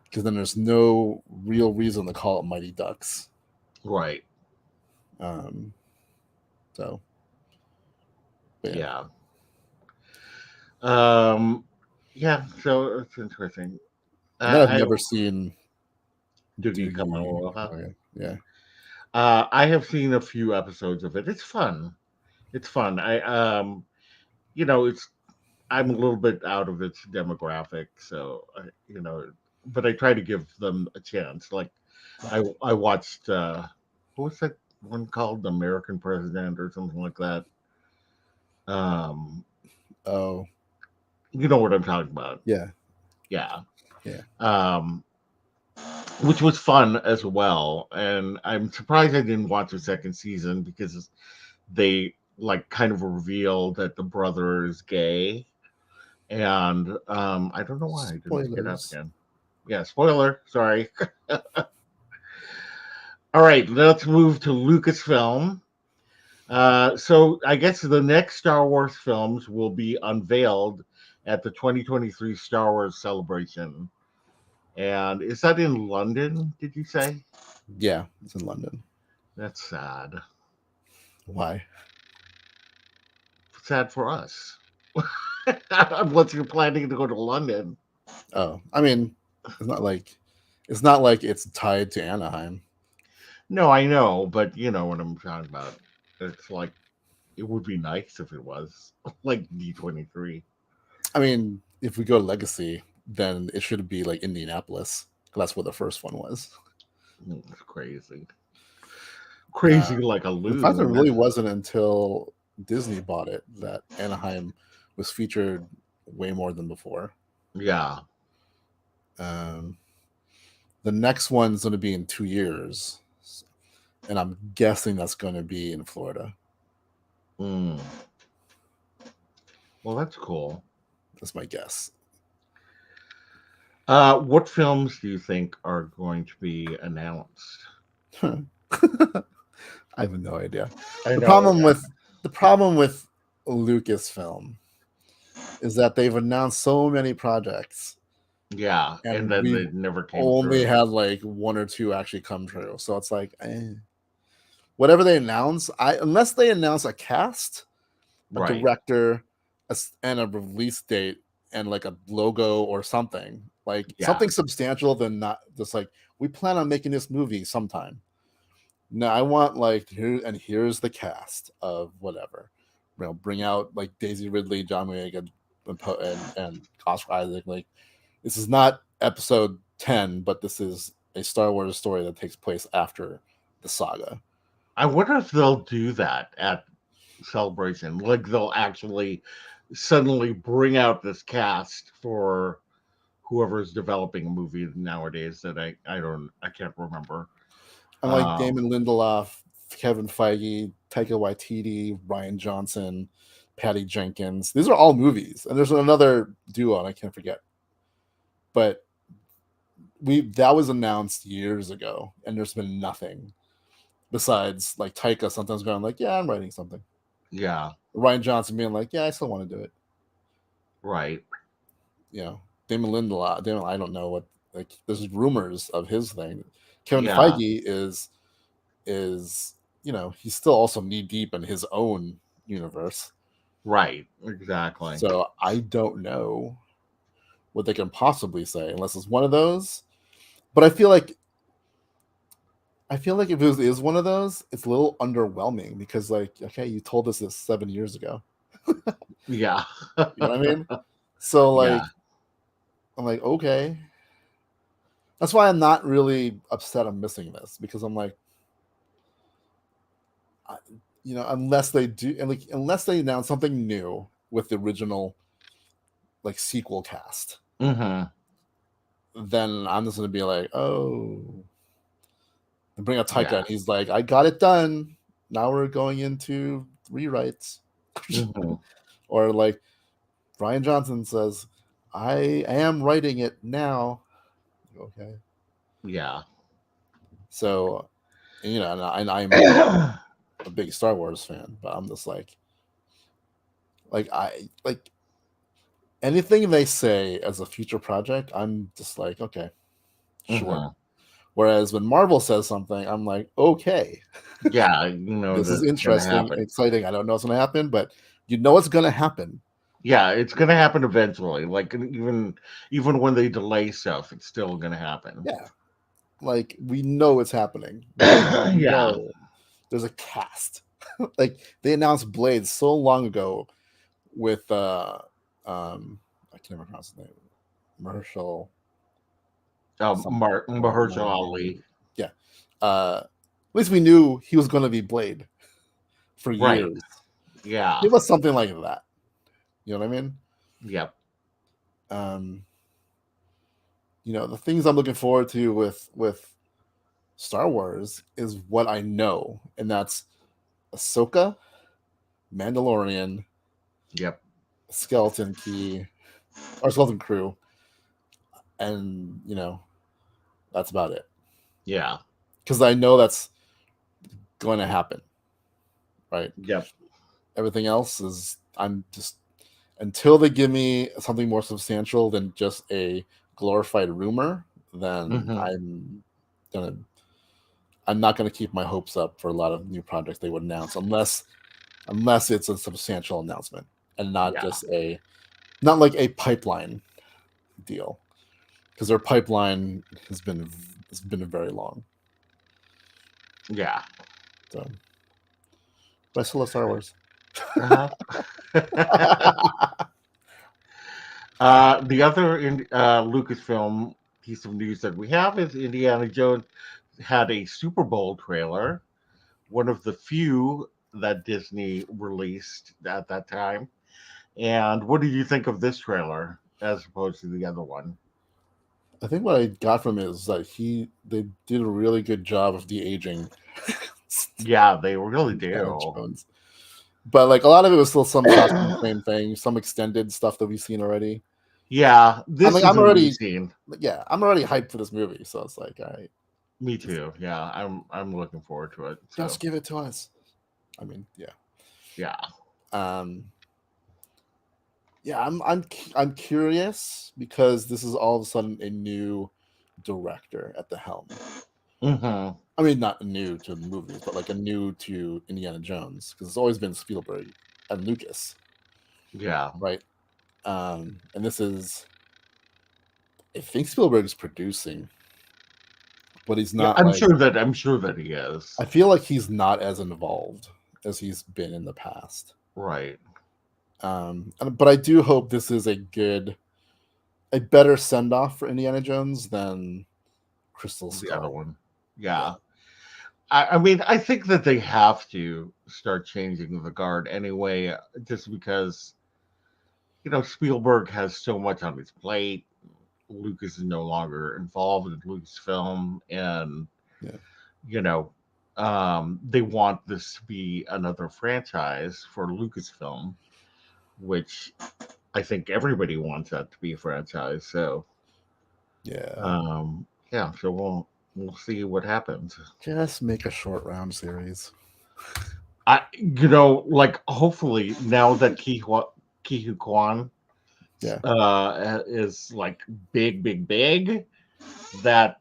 Because then there's no real reason to call it Mighty Ducks. Right. Um, so, but yeah. Yeah. Um, yeah. So it's interesting. And then I've I never seen Doogie come Doogie. Aloha. Okay, yeah. I have seen a few episodes of it. It's fun. It's fun. You know, it's I'm a little bit out of its demographic, so but I try to give them a chance. Like I watched what was that one called, American President or something like that. Um, Oh, you know what I'm talking about? yeah, Yeah. yeah. Um, which was fun as well, and I'm surprised I didn't watch the second season because they like kind of reveal that the brother is gay, and I don't know why I didn't pick it up Spoilers. again. Yeah, spoiler. Sorry. All right, let's move to Lucasfilm. So I guess the next Star Wars films will be unveiled at the 2023 Star Wars Celebration. And is that in London, did you say? Yeah, it's in London. That's sad. Why? Sad for us. Unless you're planning to go to London. Oh, I mean, it's not like it's tied to Anaheim. No, I know, but you know what I'm talking about. It's like it would be nice if it was like D23. I mean, if we go to Legacy, then it should be like Indianapolis. 'Cause that's where the first one was. It's crazy. Uh, Crazy like a the fact that it loon. really wasn't until Disney bought it that Anaheim was featured way more than before. Yeah. Um, the next one's going to be in 2 years, and I'm guessing that's going to be in Florida. Mm. Well, that's cool. That's my guess. What films do you think are going to be announced? I have no idea. I The know. problem with the problem with Lucasfilm is that they've announced so many projects, Yeah, and and then we've they never came only through. had like one or two actually come true. So it's like, whatever they announce, unless they announce a cast, a Right. director, and a release date, and like a logo or something, like Yeah. something substantial, than not just like we plan on making this movie sometime. No, I want like here's the cast of whatever. You know, bring out like Daisy Ridley, John Boyega, and Oscar Isaac. Like, this is not episode 10, but this is a Star Wars story that takes place after the saga. I wonder if they'll do that at Celebration. Like they'll actually suddenly bring out this cast for whoever's developing a movie nowadays that I can't remember. I'm like Um, Damon Lindelof, Kevin Feige, Taika Waititi, Ryan Johnson, Patty Jenkins. These are all movies, and there's another duo, and I can't forget. But that was announced years ago, and there's been nothing besides like Taika sometimes going like, "Yeah, I'm writing something." yeah, Ryan Johnson being like, "Yeah, I still want to do it." right. You know, Damon Lindelof. I don't know what, like. There's rumors of his thing. Kevin Yeah, Feige is he's still also knee deep in his own universe. right. Exactly. So I don't know what they can possibly say unless it's one of those. But I feel like if it is one of those, it's a little underwhelming because, like, okay, you told us this 7 years ago. Yeah. You know what I mean? So, Yeah. like, I'm like, okay. That's why I'm not really upset I'm missing this, because I'm like, unless they do, and like, unless they announce something new with the original, like, sequel cast, Hmm. then I'm just gonna be like, oh, and bring out Taika, Yeah. and he's like, I got it done. Now we're going into rewrites. Hmm. Or like Ryan Johnson says, I am writing it now. Okay. Yeah. So, and I'm a big Star Wars fan, but I'm just I like anything they say as a future project, I'm just like, okay, sure. Mhm. Whereas when Marvel says something, I'm like, okay, Yeah, you know this is that's gonna interesting, happen. exciting. I don't know what's going to happen, but you know what's going to happen. Yeah, it's gonna happen eventually. Like even when they delay stuff, it's still gonna happen. Yeah, like we know it's happening because we Yeah. know there's a cast. Like they announced Blade so long ago with I can't remember his name, Marshall something or Mahershala Ali. yeah. At least we knew he was going to be Blade for Right. years. Yeah. Give us something like that. You know what I mean? Yep. Um, the things I'm looking forward to with Star Wars is what I know, and that's Ahsoka, Mandalorian, Yep. Skeleton Key, or Skeleton Crew, and that's about it. Yeah. Because I know that's going to happen, right? Yep. Everything else is I'm just until they give me something more substantial than just a glorified rumor, then Hmm. gonna I'm not gonna keep my hopes up for a lot of new projects they would announce unless it's a substantial announcement and not Yeah. just not like a pipeline deal because their pipeline has been very long. Yeah. So, but I still love Star Wars. Uh-huh. The other Lucasfilm piece of news that we have is Indiana Jones had a Super Bowl trailer, one of the few that Disney released at that time. And what did you think of this trailer as opposed to the other one? I think what I got from it is that they did a really good job of de aging Yeah, they really Indiana do. Jones. But like a lot of it was still some shots from the same thing, some extended stuff that we've seen already. Yeah, I'm this like, is a new scene. I'm already hyped for this movie, so it's like, all right, Me just too. Yeah, I'm looking forward to it. So give it to us. I mean, yeah, um, yeah. I'm curious because this is all of a sudden a new director at the helm. hmm, I mean, not new to the movies, but like a new to Indiana Jones because it's always been Spielberg and Lucas, yeah, right? And this is, I think Spielberg's producing, but he's yeah. not like. I'm sure that he is I feel like he's not as involved as he's been in the past. right. But I do hope this is a better send off for Indiana Jones than Crystal The other Skull. one, Yeah, yeah. I mean, I think that they have to start changing the guard anyway, just because Spielberg has so much on his plate. Lucas is no longer involved in Lucasfilm, and yeah, you know, they want this to be another franchise for Lucasfilm, which I think everybody wants that to be a franchise. So, yeah. yeah, so we'll see what happens. Just make a short round series. Like hopefully now that Kihu Kwan Yeah, is like big, that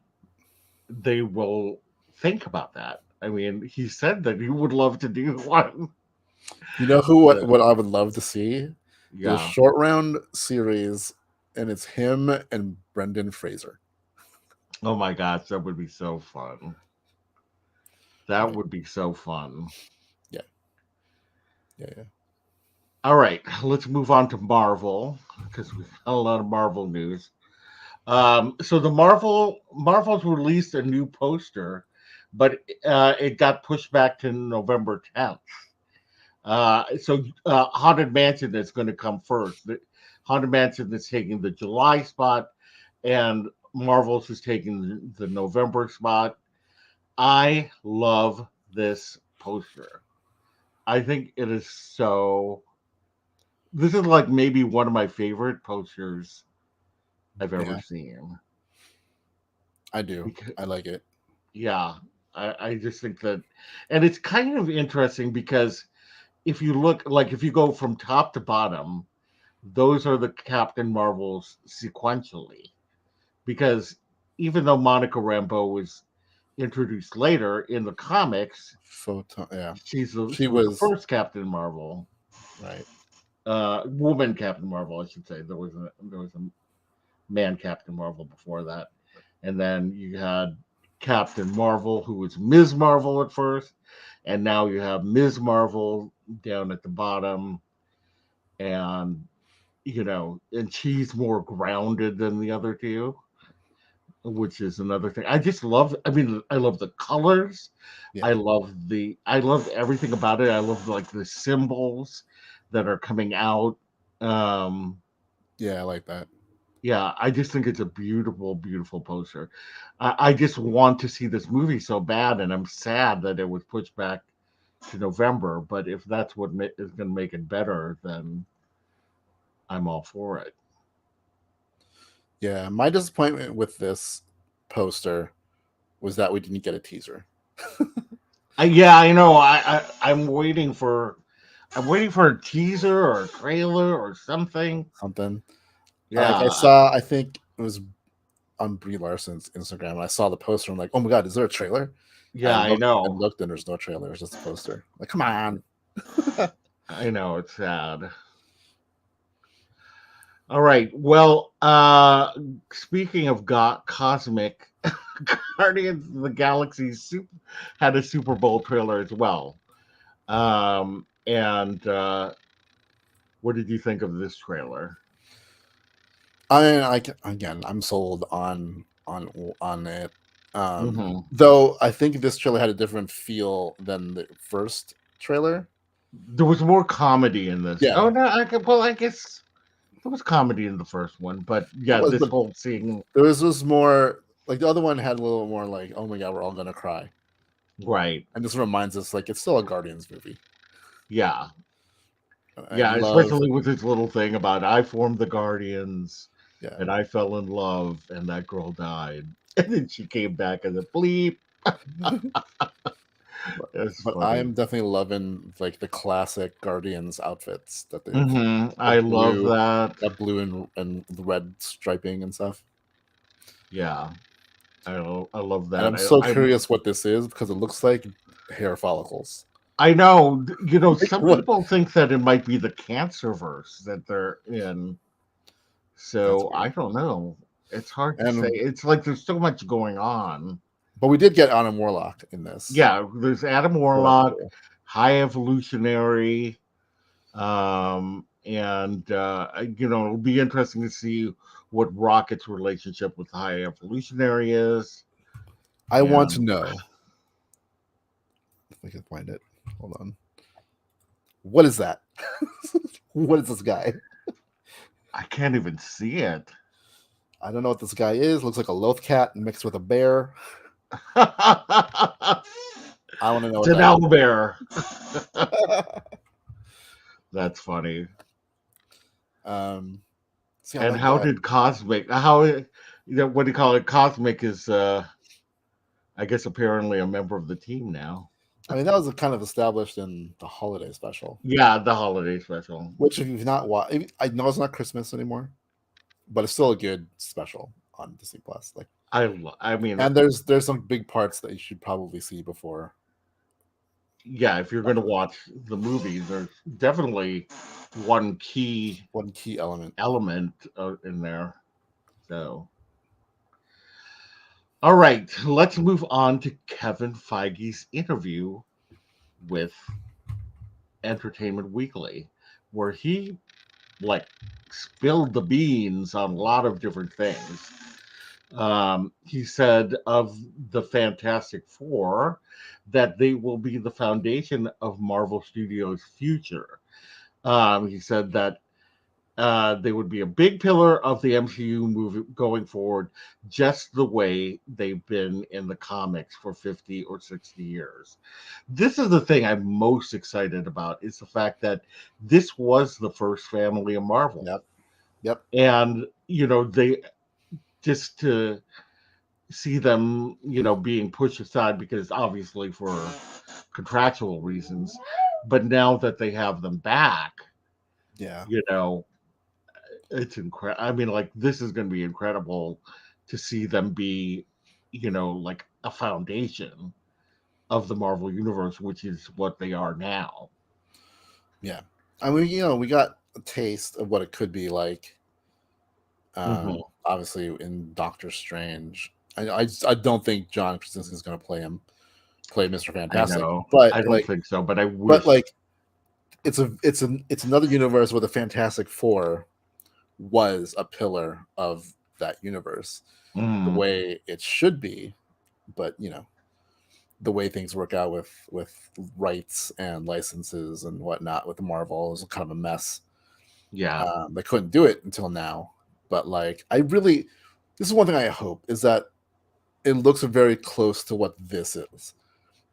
they will think about that. I mean, he said that he would love to do one. you know who So, what I would love to see is a yeah. short round series, and it's him and Brendan Fraser. Oh my gosh, that would be so fun. That Right? would be so fun. Yeah, yeah. All right, let's move on to Marvel because we've got a lot of Marvel news. So the Marvel's released a new poster, but it got pushed back to November 10th. Haunted Mansion is going to come first. Haunted Mansion is taking the July spot, and Marvel's is taking the November spot. I love this poster. I think it is so. This is like maybe one of my favorite posters I've ever Yeah, seen. I do. Because, I like it. yeah, I just think that, and it's kind of interesting because if you look, like if you go from top to bottom, those are the Captain Marvels sequentially. Because even though Monica Rambeau was introduced later in the comics, Photon, yeah. she She was the was first Captain Marvel, right. woman Captain Marvel, I should say. There was a man Captain Marvel before that, and then you had Captain Marvel, who was Ms. Marvel at first, and now you have Ms. Marvel down at the bottom, and and she's more grounded than the other two, which is another thing. I just love. I mean, I love the colors. Yeah. I love everything about it. I love like the symbols that are coming out. Um, Yeah, I like that. yeah, I just think it's a beautiful, beautiful poster. I just want to see this movie so bad, and I'm sad that it was pushed back to November. But if that's what is going to make it better, then I'm all for it. Yeah, my disappointment with this poster was that we didn't get a teaser. Yeah, I know. I'm waiting for a teaser or a trailer or something. Something like I Yeah, saw. I think it was on Brie Larson's Instagram. And I saw the poster. I'm like, oh my god, is there a trailer? I yeah, I looked and know. looked, and there's no trailer. It's just a poster. Like, come on. I know it's sad. All right. Well, speaking of cosmic, Guardians of the Galaxy had a Super Bowl trailer as well. And what did you think of this trailer? Again, I'm sold on it. Hmm. Though I think this trailer had a different feel than the first trailer. There was more comedy in this. Yeah, Oh no! Well, I guess there was comedy in the first one, but it yeah, was, this but whole scene, there was more like the other one had a little more like, oh my god, we're all gonna cry, right? and this reminds us like it's still a Guardians movie. Yeah, I yeah, love, especially with this little thing about I formed the Guardians yeah, and I fell in love and that girl died and then she came back as a bleep. but, It's but I funny. am definitely loving like the classic Guardians outfits that they've the I love blue, that. that blue and red striping and stuff. Yeah, I love And that. I'm so I'm curious what this is because it looks like hair follicles. I know, Like some what? people think that it might be the cancer verse that they're in. That's So I weird. don't know. It's hard to say. And It's like there's so much going on. but we did get Adam Warlock in this, Yeah, there's Adam so that's Warlock, cool. High Evolutionary, and it'll be interesting to see what Rocket's relationship with High Evolutionary is. I want to And know if I can find it. Hold on. What is that? What is this guy? I can't even see it. I don't know what this guy is. Looks like a loth cat mixed with a bear. It's I want to know what an that owlbear. is. That's funny. um, see, I And like how that. did Cosmic? What do you call it? Cosmic is, I guess, apparently a member of the team now. I mean, that was kind of established in the holiday special, Yeah, the holiday special. which if you've not watched, I know it's not Christmas anymore, but it's still a good special on Disney Plus. Like, I mean, and there's some big parts that you should probably see before. yeah, if you're going to watch the movie, there's definitely one key One key element. element in there. So, all right, let's move on to Kevin Feige's interview with Entertainment Weekly, where he like spilled the beans on a lot of different things. He said of the Fantastic Four that they will be the foundation of Marvel Studios' future. He said that they would be a big pillar of the MCU movie going forward, just the way they've been in the comics for 50 or 60 years. This is the thing I'm most excited about is the fact that this was the first family of Marvel. Yep. Yep. And, they just to see them, being pushed aside because obviously for contractual reasons. But now that they have them back, Yeah. you know, it's incredible. I mean, like this is going to be incredible to see them be, like a foundation of the Marvel universe, which is what they are now. Yeah. I mean, we got a taste of what it could be like. Hmm. Obviously, in Doctor Strange, I don't think John Krasinski is going to play Mr. I Fantastic, know. but I don't like, think so, but I but wish. like, it's another universe where the Fantastic Four was a pillar of that universe, the Mm, way it should be, but the way things work out with rights and licenses and whatnot with Marvel is kind of a mess. yeah. They couldn't do it until now, but like this is one thing I hope is that it looks very close to what this is.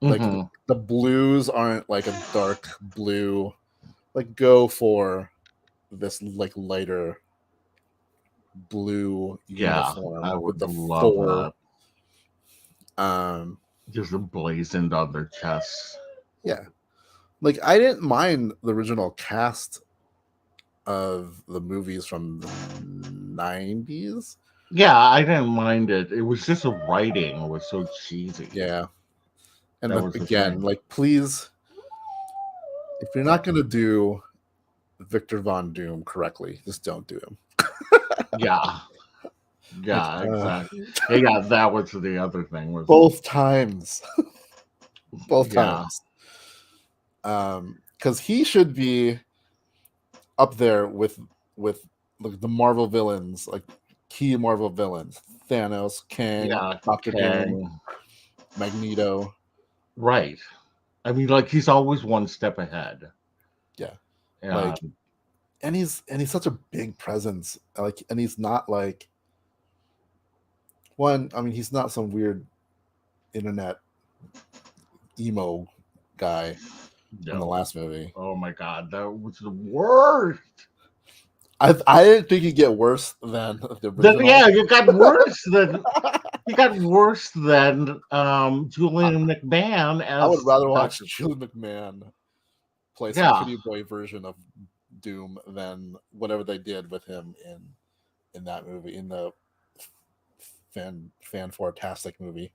Like Hmm. the blues aren't like a dark blue. Like go for this like lighter blue Yeah. I uniform with would the love four. that. Um, Just emblazoned on their chests. yeah, like I didn't mind the original cast of the movies from the 90s. Yeah, I didn't mind it. It was just the writing was so cheesy. Yeah, and That was the again, thing. like please, if you're not gonna do Victor Von Doom correctly, just don't do him. Yeah. Like Yeah, exactly. Yeah, that was the other thing was both times, both yeah. times. Because he should be up there with like the Marvel villains, like key Marvel villains: Thanos, Kang, Yeah, Doctor Doom, Kang. Magneto. Right. I mean, like he's always one step ahead. Yeah, Yeah. like and he's such a big presence. Like, and he's not like one. I mean, he's not some weird internet emo guy from the No. last movie. Oh my god, that was the worst. I didn't think he'd get worse than the Then original. yeah, you got worse than I, Julian McMahon I would as rather watch Doctor. Julie McMahon play some Yeah, pretty boy version of Doom than whatever they did with him in that movie, in the fan fantastic movie.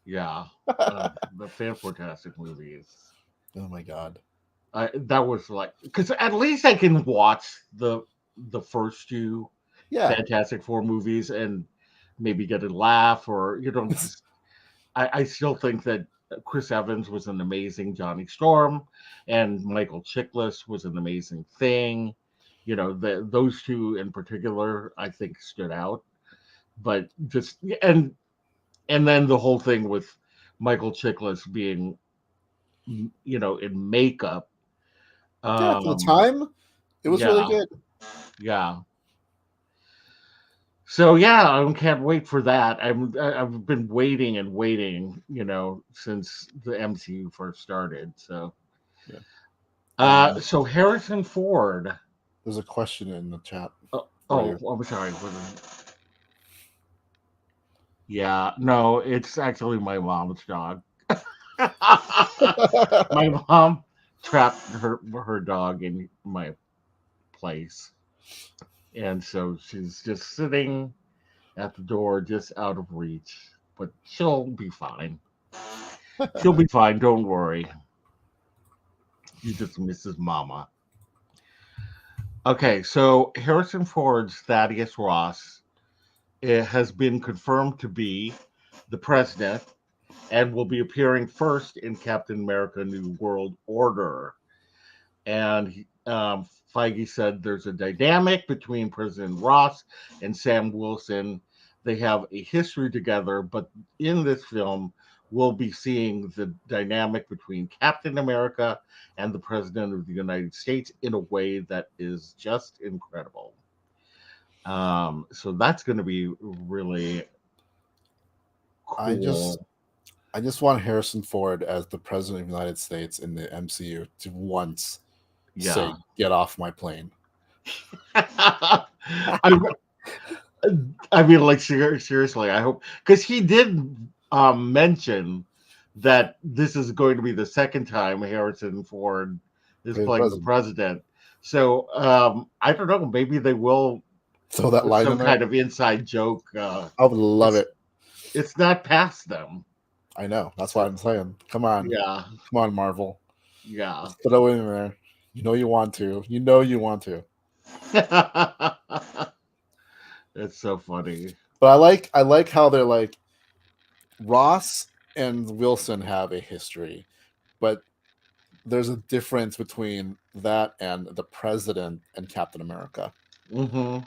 yeah. The Fantastic movies. Oh my god. That was like because at least I can watch the first two Yeah. Fantastic Four movies and maybe get a laugh or just I still think that Chris Evans was an amazing Johnny Storm and Michael Chiklis was an amazing Thing. Those two in particular I think stood out. But just and then the whole thing with Michael Chiklis being in makeup. Yeah, for the Um time, it was really yeah, good. yeah. So yeah, I can't wait for that. I've been waiting and waiting, since the MCU first started. So Yeah. so Harrison Ford. There's a question in the chat for you. I'm sorry. Yeah, no, it's actually my mom's dog. My mom trapped her dog in my place, and so she's just sitting at the door, just out of reach. But she'll be fine. She'll be fine. Don't worry. You just misses Mama. Okay, so Harrison Ford's Thaddeus Ross has been confirmed to be the president and will be appearing first in Captain America: New World Order. And Feige said there's a dynamic between President Ross and Sam Wilson. They have a history together, but in this film, we'll be seeing the dynamic between Captain America and the President of the United States in a way that is just incredible. So that's going to be really I just cool. I just want Harrison Ford as the president of the United States in the MCU to once say, Yeah. "Get off my plane." I, I mean, like seriously, I hope because he did mention that this is going to be the second time Harrison Ford is Play the playing the president. president. So I don't know. Maybe they will Throw that put line some in there. kind of inside joke. I would love It's it. it's not past them. I know. That's So what I'm saying. yeah, Come on, Marvel. yeah. Just throw it in there. You know you want to. You know you want to. It's so funny. But I like how they're like Ross and Wilson have a history, but there's a difference between that and the president and Captain America. Hmm.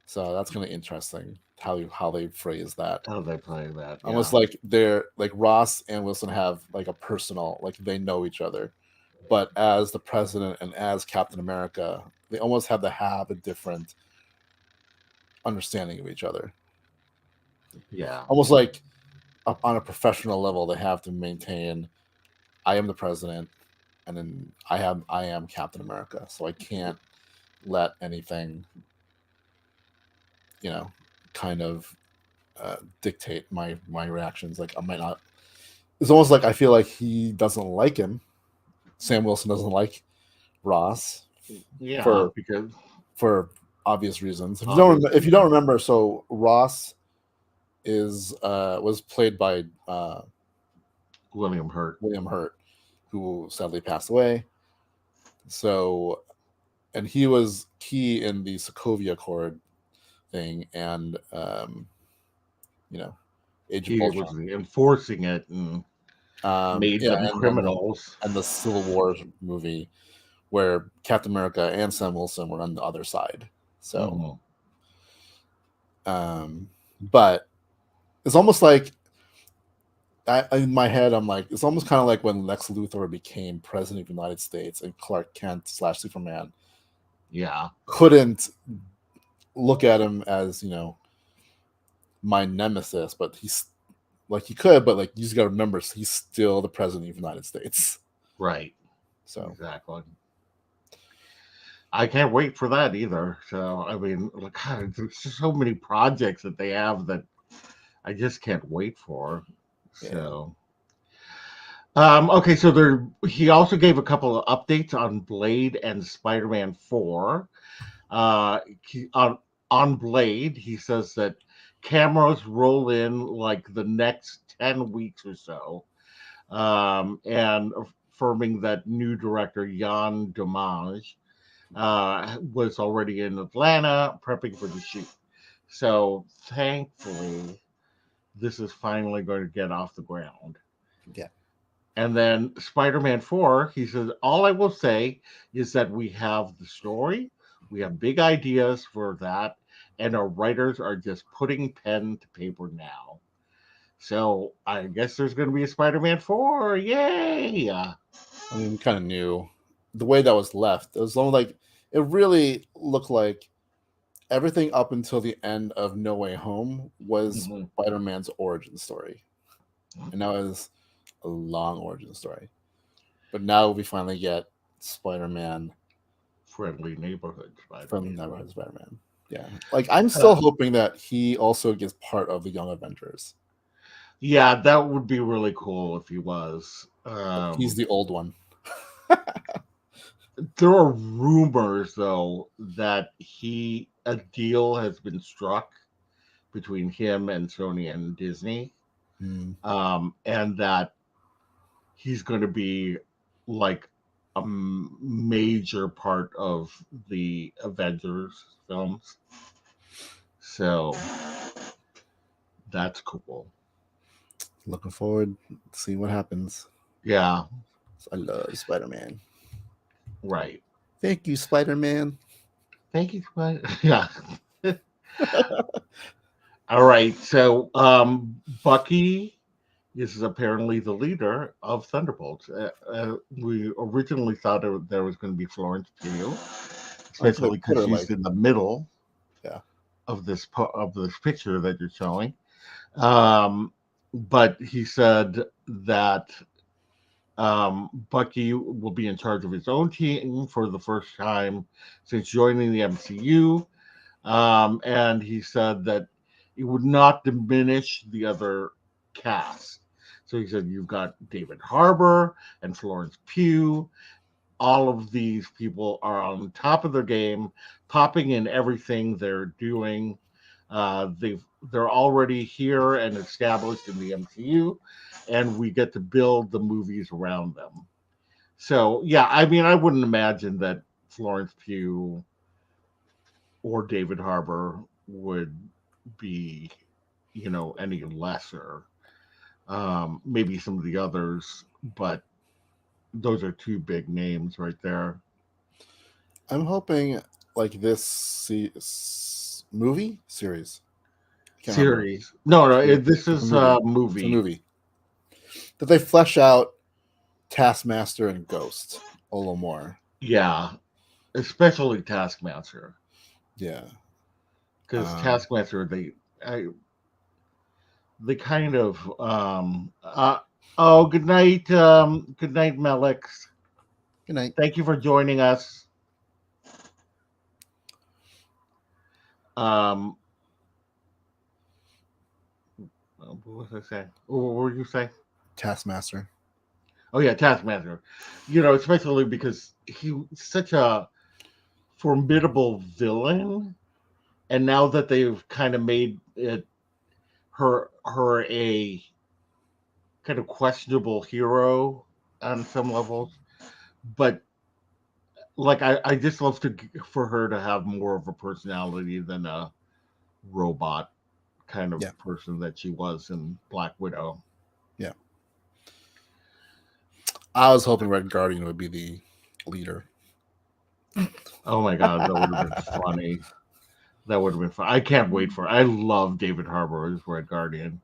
So that's kind of interesting how they phrase that. How they play that? Almost Yeah, like they're like Ross and Wilson have like a personal, like they know each other, but as the president and as Captain America, they almost have a different understanding of each other. yeah, Almost like on a professional level, they have to maintain. I am the president, and then I am Captain America, so I can't let anything, you know, kind of dictate my reactions. Like I might not. It's almost like I feel like he doesn't like him. Sam Wilson doesn't like Ross yeah. for Because for obvious reasons. obvious, If you don't remember, so Ross is was played by William Hurt. William Hurt, who sadly passed away. So and he was key in the Sokovia Accord thing and you know Age of He was Ultron. enforcing it and made Yeah, them criminals. and the Civil War movie where Captain America and Sam Wilson were on the other side. So, Hmm. but it's almost like in my head, I'm like, it's almost kind of like when Lex Luthor became president of the United States and Clark Kent / Superman Yeah, couldn't look at him as my nemesis, but he's like he could, but like you just got to remember he's still the president of the United States. right. So Exactly. I can't wait for that either. So I mean, like, God, there's just so many projects that they have that I just can't wait for. yeah, So, okay, so there. He also gave a couple of updates on Blade and Spider-Man 4. He, on Blade, he says that cameras roll in like the next 10 weeks or so, and affirming that new director Jan Domage was already in Atlanta prepping for the shoot. So thankfully, this is finally going to get off the ground. yeah. And then Spider Man 4, he says, all I will say is that we have the story, we have big ideas for that, and our writers are just putting pen to paper now. So I guess there's going to be a Spider Man 4. Yay! I mean, we kind of knew the way that was left. It was almost like it really looked like everything up until the end of No Way Home was Mhm. Spider-Man's origin story, and that was a long origin story. But now we finally get Spider-Man Friendly neighborhood Spider from the Man. Neighborhood Spider-Man. Yeah, like I'm Uh, still hoping that he also gets part of the Young Avengers. yeah, that would be really cool if he was. Like he's the old one. There are rumors, though, that a deal has been struck between him and Sony and Disney, Hmm. and that he's going to be like a major part of the Avengers films. So that's cool. Looking forward to see what happens. Yeah, I love Spider-Man. right. Thank you, Spider-Man. Thank you. Yeah. All right. So Bucky is apparently the leader of Thunderbolts. We originally thought there was going to be Florence Pugh, I thought they especially put because her she's like, in the middle yeah. of this picture that you're showing. Um, but he said that Bucky will be in charge of his own team for the first time since joining the MCU. And he said that it would not diminish the other cast. So he said you've got David Harbour and Florence Pugh. All of these people are on top of their game, popping in everything they're doing. They're already here and established in the MCU, and we get to build the movies around them. So yeah, I mean, I wouldn't imagine that Florence Pugh or David Harbour would be, any lesser. Maybe some of the others, but those are two big names right there. I'm hoping like this movie series. I can't remember. Series. No, no, this It's a is movie. a It's a movie. movie that they flesh out Taskmaster and Ghost a little more. Yeah, especially Taskmaster, Yeah. because Taskmaster they kind of oh, good night, Melix. Good night. Thank you for joining us. Um, what was I saying? What were you saying? Taskmaster. Oh yeah, Taskmaster. Especially because he's such a formidable villain, and now that they've kind of made her a kind of questionable hero on some levels, but like I just love for her to have more of a personality than a robot kind of Yeah. person that she was in Black Widow. Yeah. I was hoping Red Guardian would be the leader. Oh my god, that would have been funny. That would have been fun. I can't wait for it. I love David Harbour as Red Guardian.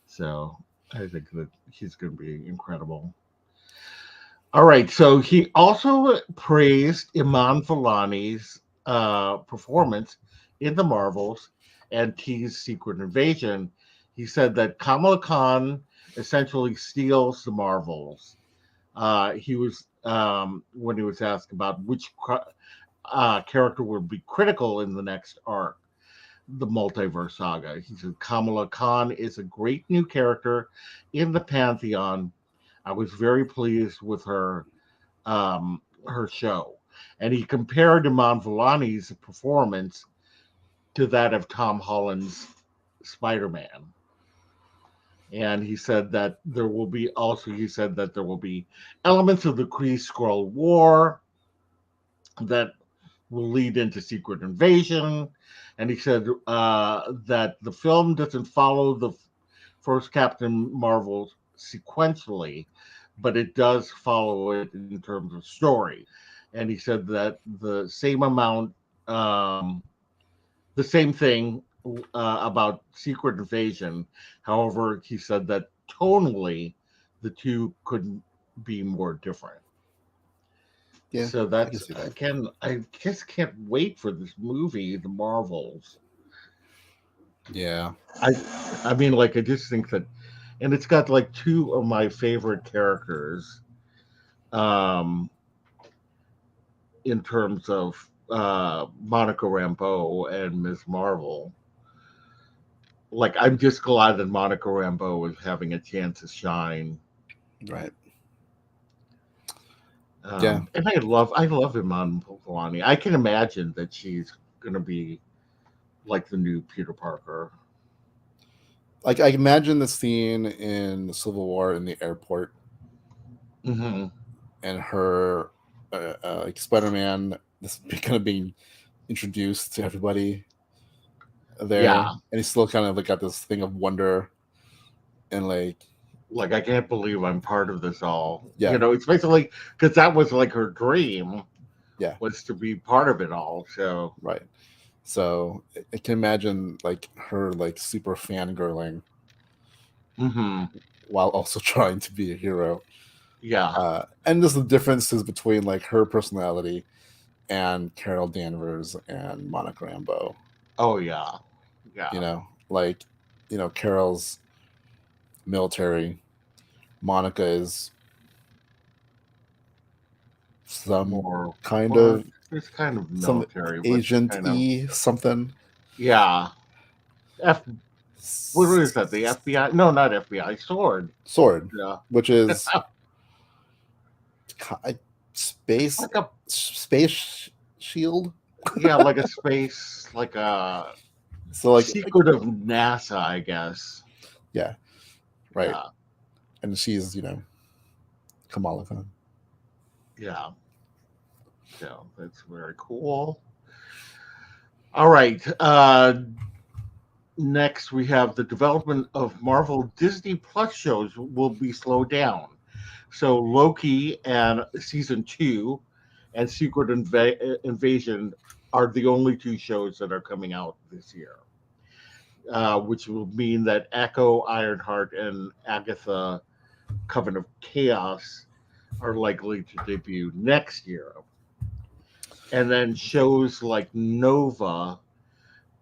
So I think that he's going to be incredible. All right. So he also praised Iman Vellani's performance in the Marvels and teased Secret Invasion. He said that Kamala Khan essentially steals the Marvels. He was when he was asked about which character would be critical in the next arc, the multiverse saga. He said Kamala Khan is a great new character in the pantheon. I was very pleased with her show, and he compared Iman Vellani's performance to that of Tom Holland's Spider-Man. And he said that he said that there will be elements of the Kree Skrull War that will lead into Secret Invasion. And he said that the film doesn't follow the first Captain Marvel sequentially, but it does follow it in terms of story. And he said that the same thing about Secret Invasion. However, he said that tonally, the two couldn't be more different. Yeah. So I can that's see that. again, I just can't wait for this movie, The Marvels. Yeah. I mean, like I just think that, and it's got like two of my favorite characters, um, in terms of Monica Rambeau and Ms. Marvel. Like I'm just glad that Monica Rambeau is having a chance to shine. Right. Yeah. And I love Iman Vellani. I can imagine that she's gonna be like the new Peter Parker. Like I imagine the scene in Civil War in the airport Hmm. and her like Spider-Man this kind of being introduced to everybody there, Yeah, and he's still kind of like got this thing of wonder and like I can't believe I'm part of this all. yeah, It's basically because that was like her dream yeah, was to be part of it all. So right. So I can imagine like her like super fangirling hmm while also trying to be a hero. yeah. And there's the differences between like her personality and Carol Danvers and Monica Rambeau. Oh yeah. Yeah. Like Carol's military, Monica is some More kind fun. of It's kind of some military, but Agent kind of E something. yeah. F. What is that? The S- FBI? No, not FBI. Sword. Sword, Yeah. which is It's space like a space shield. yeah, like a space, like a So like secret of NASA, I guess. yeah, right. Yeah. And she's Kamala Khan. Yeah. So that's very cool. All right. Next, we have the development of Marvel Disney Plus shows will be slowed down. So Loki and season two and Invasion are the only two shows that are coming out this year, which will mean that Echo, Ironheart, and Agatha Coven of Chaos are likely to debut next year. And then shows like Nova,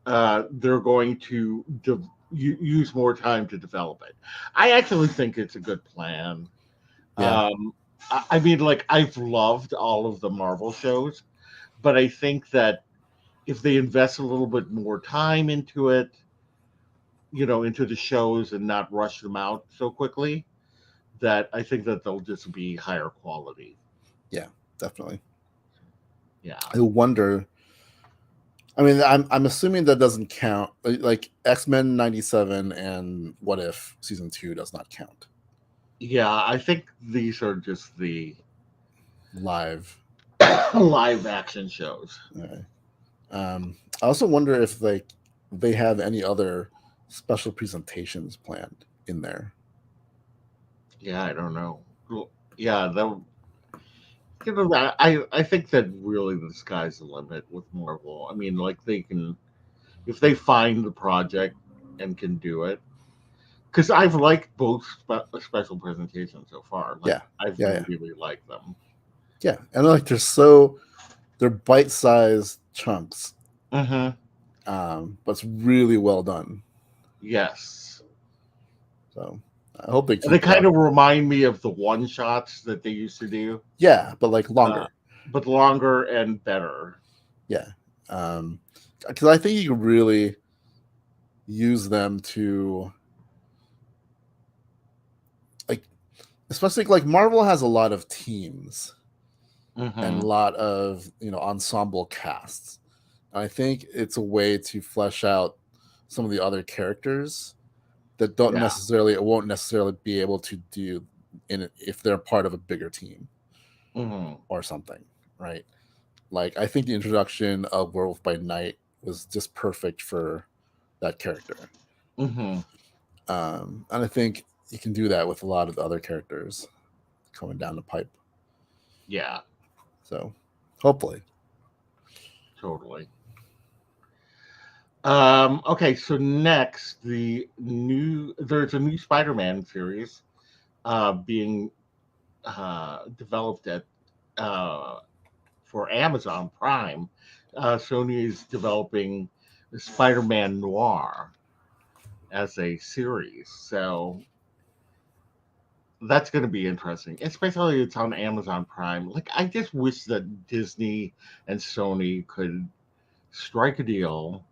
they're going to use more time to develop it. I actually think it's a good plan. Yeah, I mean, like, I've loved all of the Marvel shows, but I think that if they invest a little bit more time into it, into the shows and not rush them out so quickly, that I think that they'll just be higher quality. yeah, definitely. Yeah. I wonder. I mean, I'm assuming that doesn't count. Like X-Men 97 and What If season 2 does not count Yeah, I think these are just the live. live action shows. Okay. I also wonder if they have any other special presentations planned in there. Yeah, I don't know. Well, yeah, that I think that really the sky's the limit with Marvel. I mean, like they can if they find the project and can do it. Because I've liked both special presentations so far. Like Yeah, I've yeah, really liked them. yeah. And like they're bite-sized chunks, Mm-hmm. but it's really well done. Yes, So I hope they and they keep it kind up. of remind me of the one shots that they used to do, Yeah, but like uh, longer. but longer and better. Yeah, because I think you can really use them to like, especially like Marvel has a lot of teams and Mm-hmm. a lot of ensemble casts. And I think it's a way to flesh out some of the other characters that Yeah. won't necessarily be able to do if they're part of a bigger team Mm-hmm. or something, right? Like I think the introduction of Werewolf by Night was just perfect for that character. Mm-hmm. And I think you can do that with a lot of the other characters coming down the pipe. Yeah. So hopefully. Totally. Okay, so next, there's a new Spider-Man series being developed at uh, for Amazon Prime. Sony is developing Spider-Man Noir as a series, so that's going to be interesting. Especially it's on Amazon Prime. Like, I just wish that Disney and Sony could strike a deal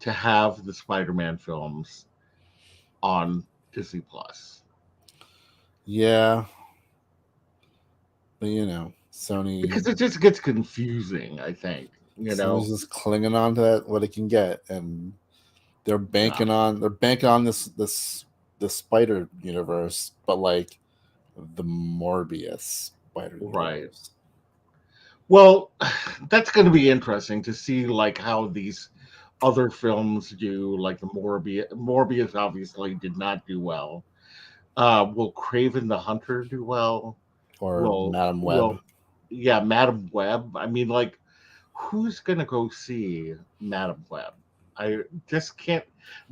to have the Spider-Man films on Disney Plus Yeah, but because it just gets confusing. I think Sony's just clinging on to that what it can get, and they're Yeah, banking on the Spider Universe, but like the Morbius Spider right. Universe. Well, that's going to be interesting to see like how these other films do. Like the Morbius obviously did not do well. Will Craven the Hunter do well? Or Will Madam Web. will Yeah, Madam Web. I mean, like, who's gonna go see Madam Web? I just can't.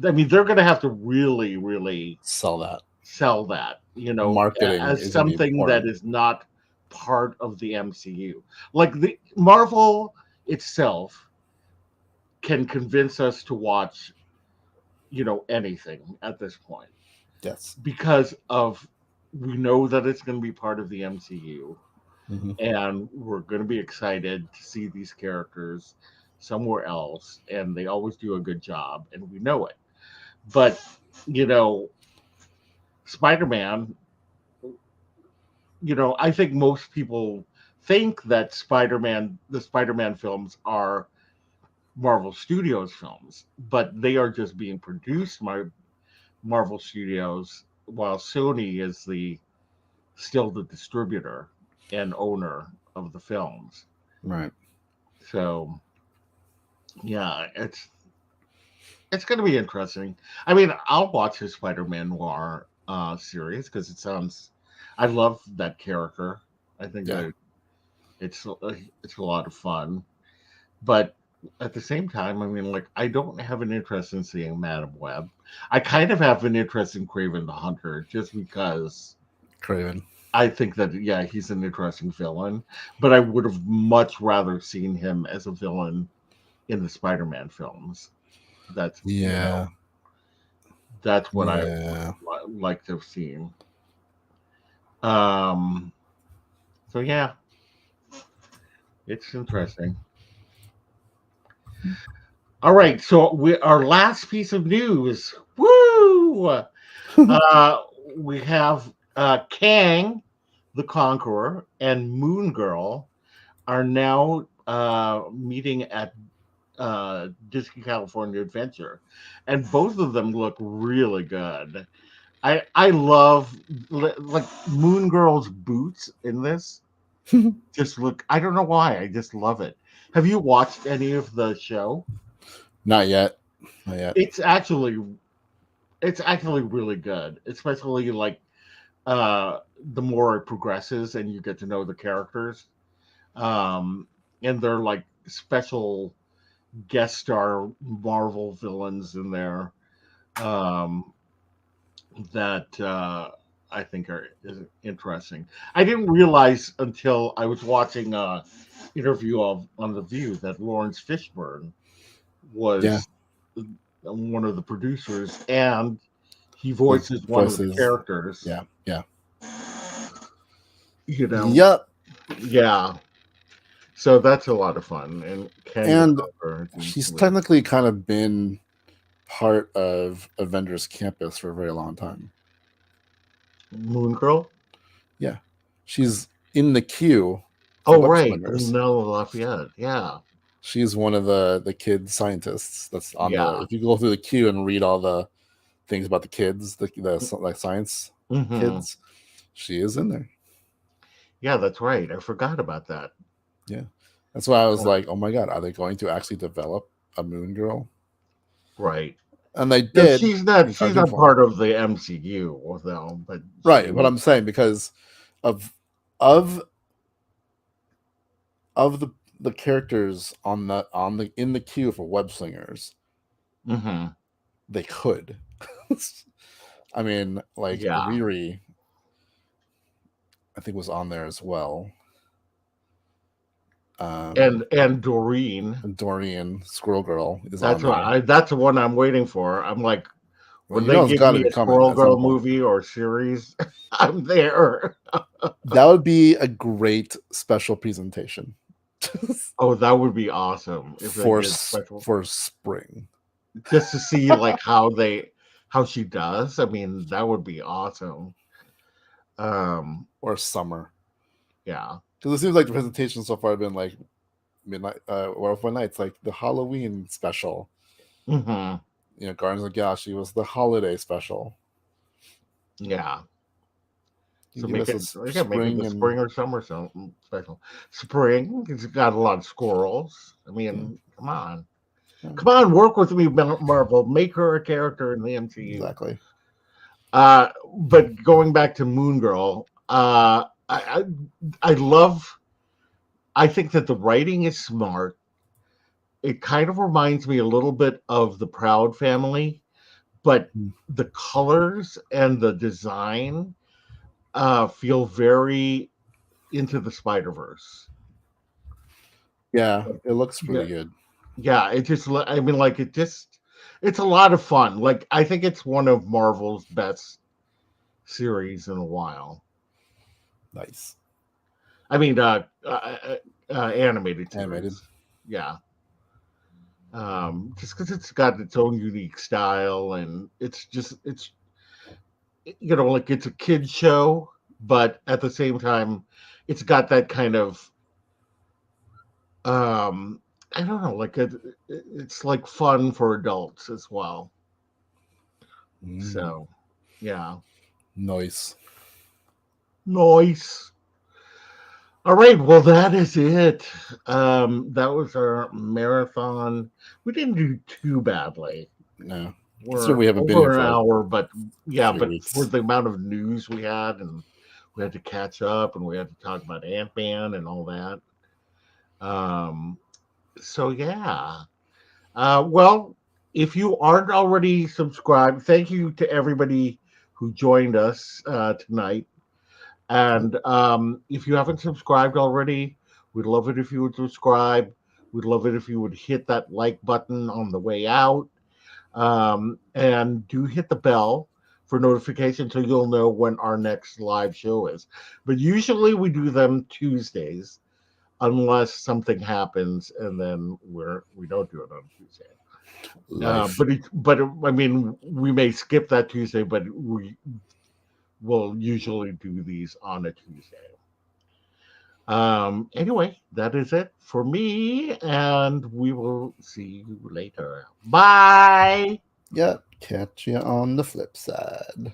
I mean, they're gonna have to really, really Sell that. sell that, Marketing as is going to be something that important. is not part of the MCU. Like the Marvel itself can convince us to watch, anything at this point Yes. because of we know that it's going to be part of the MCU. Mhm. and we're going to be excited to see these characters somewhere else, and they always do a good job, and we know it. But you know, Spider-Man, I think most people think that the Spider-Man films are Marvel Studios films, but they are just being produced by Marvel Studios, while Sony is still the distributor and owner of the films. Right. So yeah, it's going to be interesting. I mean, I'll watch the Spider-Man Noir series because I love that character. I think Yeah. that it's a lot of fun. But at the same time, I mean, like, I don't have an interest in seeing Madam Web. I kind of have an interest in Craven the Hunter just because Craven. I think that, yeah, he's an interesting villain, but I would have much rather seen him as a villain in the Spider-Man films. That's, Yeah. that's what I Yeah. would like to have seen. Um, so yeah, it's interesting. All right, so our last piece of news. Woo! Uh, we have Kang, the Conqueror, and Moon Girl are now meeting at Disney California Adventure, and both of them look really good. I love like Moon Girl's boots in this. Just look. I don't know why. I just love it. Have you watched any of the show? Not yet. Not yet. It's actually really good, especially like the more it progresses and you get to know the characters. Um, and they're like special guest star Marvel villains in there um, that I think is interesting. I didn't realize until I was watching a interview on the View that Lawrence Fishburne Yeah. was one of the producers and he voices one of the Voices. characters. Yeah. Yeah. You know, Yep. yeah. So that's a lot of fun. And Kang the And Conqueror, I think, she's technically kind of been part of Avengers Campus for a very long time. Moon Girl. Yeah. She's in the queue for Oh, web right, slingers. Mel Lafayette. Yeah, She's one of the kid scientists that's on the. yeah. If you go through the queue and read all the things about the kids, the like science Hmm. kids, she is in there. Yeah, that's right. I forgot about that. Yeah, that's why I was Yeah, like, oh my god, are they going to actually develop a Moon Girl? right. And they No, did she's not. in She's cartoon not form, part of the MCU, though. But right? But she. I'm saying because of of of the characters on the in the queue for web slingers, Hmm. they could. I mean, like Yeah, Riri, I think was on there as well. and Doreen. And Dorian Squirrel Girl is That's on what there. I. That's the one I'm waiting for. I'm like, Well, when you they know it's give got to me be a coming Squirrel at some Girl point. movie or series, I'm there. That would be a great special presentation Oh, that would be awesome if they did special for spring just to see like how she does. I mean, that would be awesome. Um, or summer. yeah. Because it seems like the presentation so far have been like midnight or one nights, like the Halloween special. Hmm. Guardians of the Galaxy was the holiday special. Yeah. You So give make us it, yeah, make it spring the and spring or summer special. Spring, it's got a lot of squirrels. I yeah, mean, come on. yeah, Come on, work with me, Marvel. Make her a character in the MCU. exactly. But going back to Moon Girl, I love. I think that the writing is smart. It kind of reminds me a little bit of the Proud Family, but Mm. the colors and the design feel very into the Spider Verse. Yeah, it looks Yeah, pretty good. yeah. It just, I mean, like it's a lot of fun. Like I think it's one of Marvel's best series in a while. Nice. I mean, animated Animated. series. Yeah. Just because it's got its own unique style, and it's like it's a kid show, but at the same time, it's got that kind of um, I don't know, like it's like fun for adults as well. Mm, So, yeah, nice. nice. All right, well, that is it. That was our marathon. We didn't do too badly. No. Considering We're we haven't been here over an for like hour, but yeah, 3 weeks. for the amount of news we had, and we had to catch up, and we had to talk about Ant-Man and all that. Um, so yeah. Well, if you aren't already subscribed, thank you to everybody who joined us tonight. And if you haven't subscribed already, we'd love it if you would subscribe. We'd love it if you would hit that like button on the way out. And do hit the bell for notification so you'll know when our next live show is. But usually we do them Tuesdays, unless something happens and then we don't do it on Tuesday. Life. I mean, we may skip that Tuesday, but we will usually do these on a Tuesday. Anyway, that is it for me, and we will see you later. Bye. Yeah. Catch you on the flip side.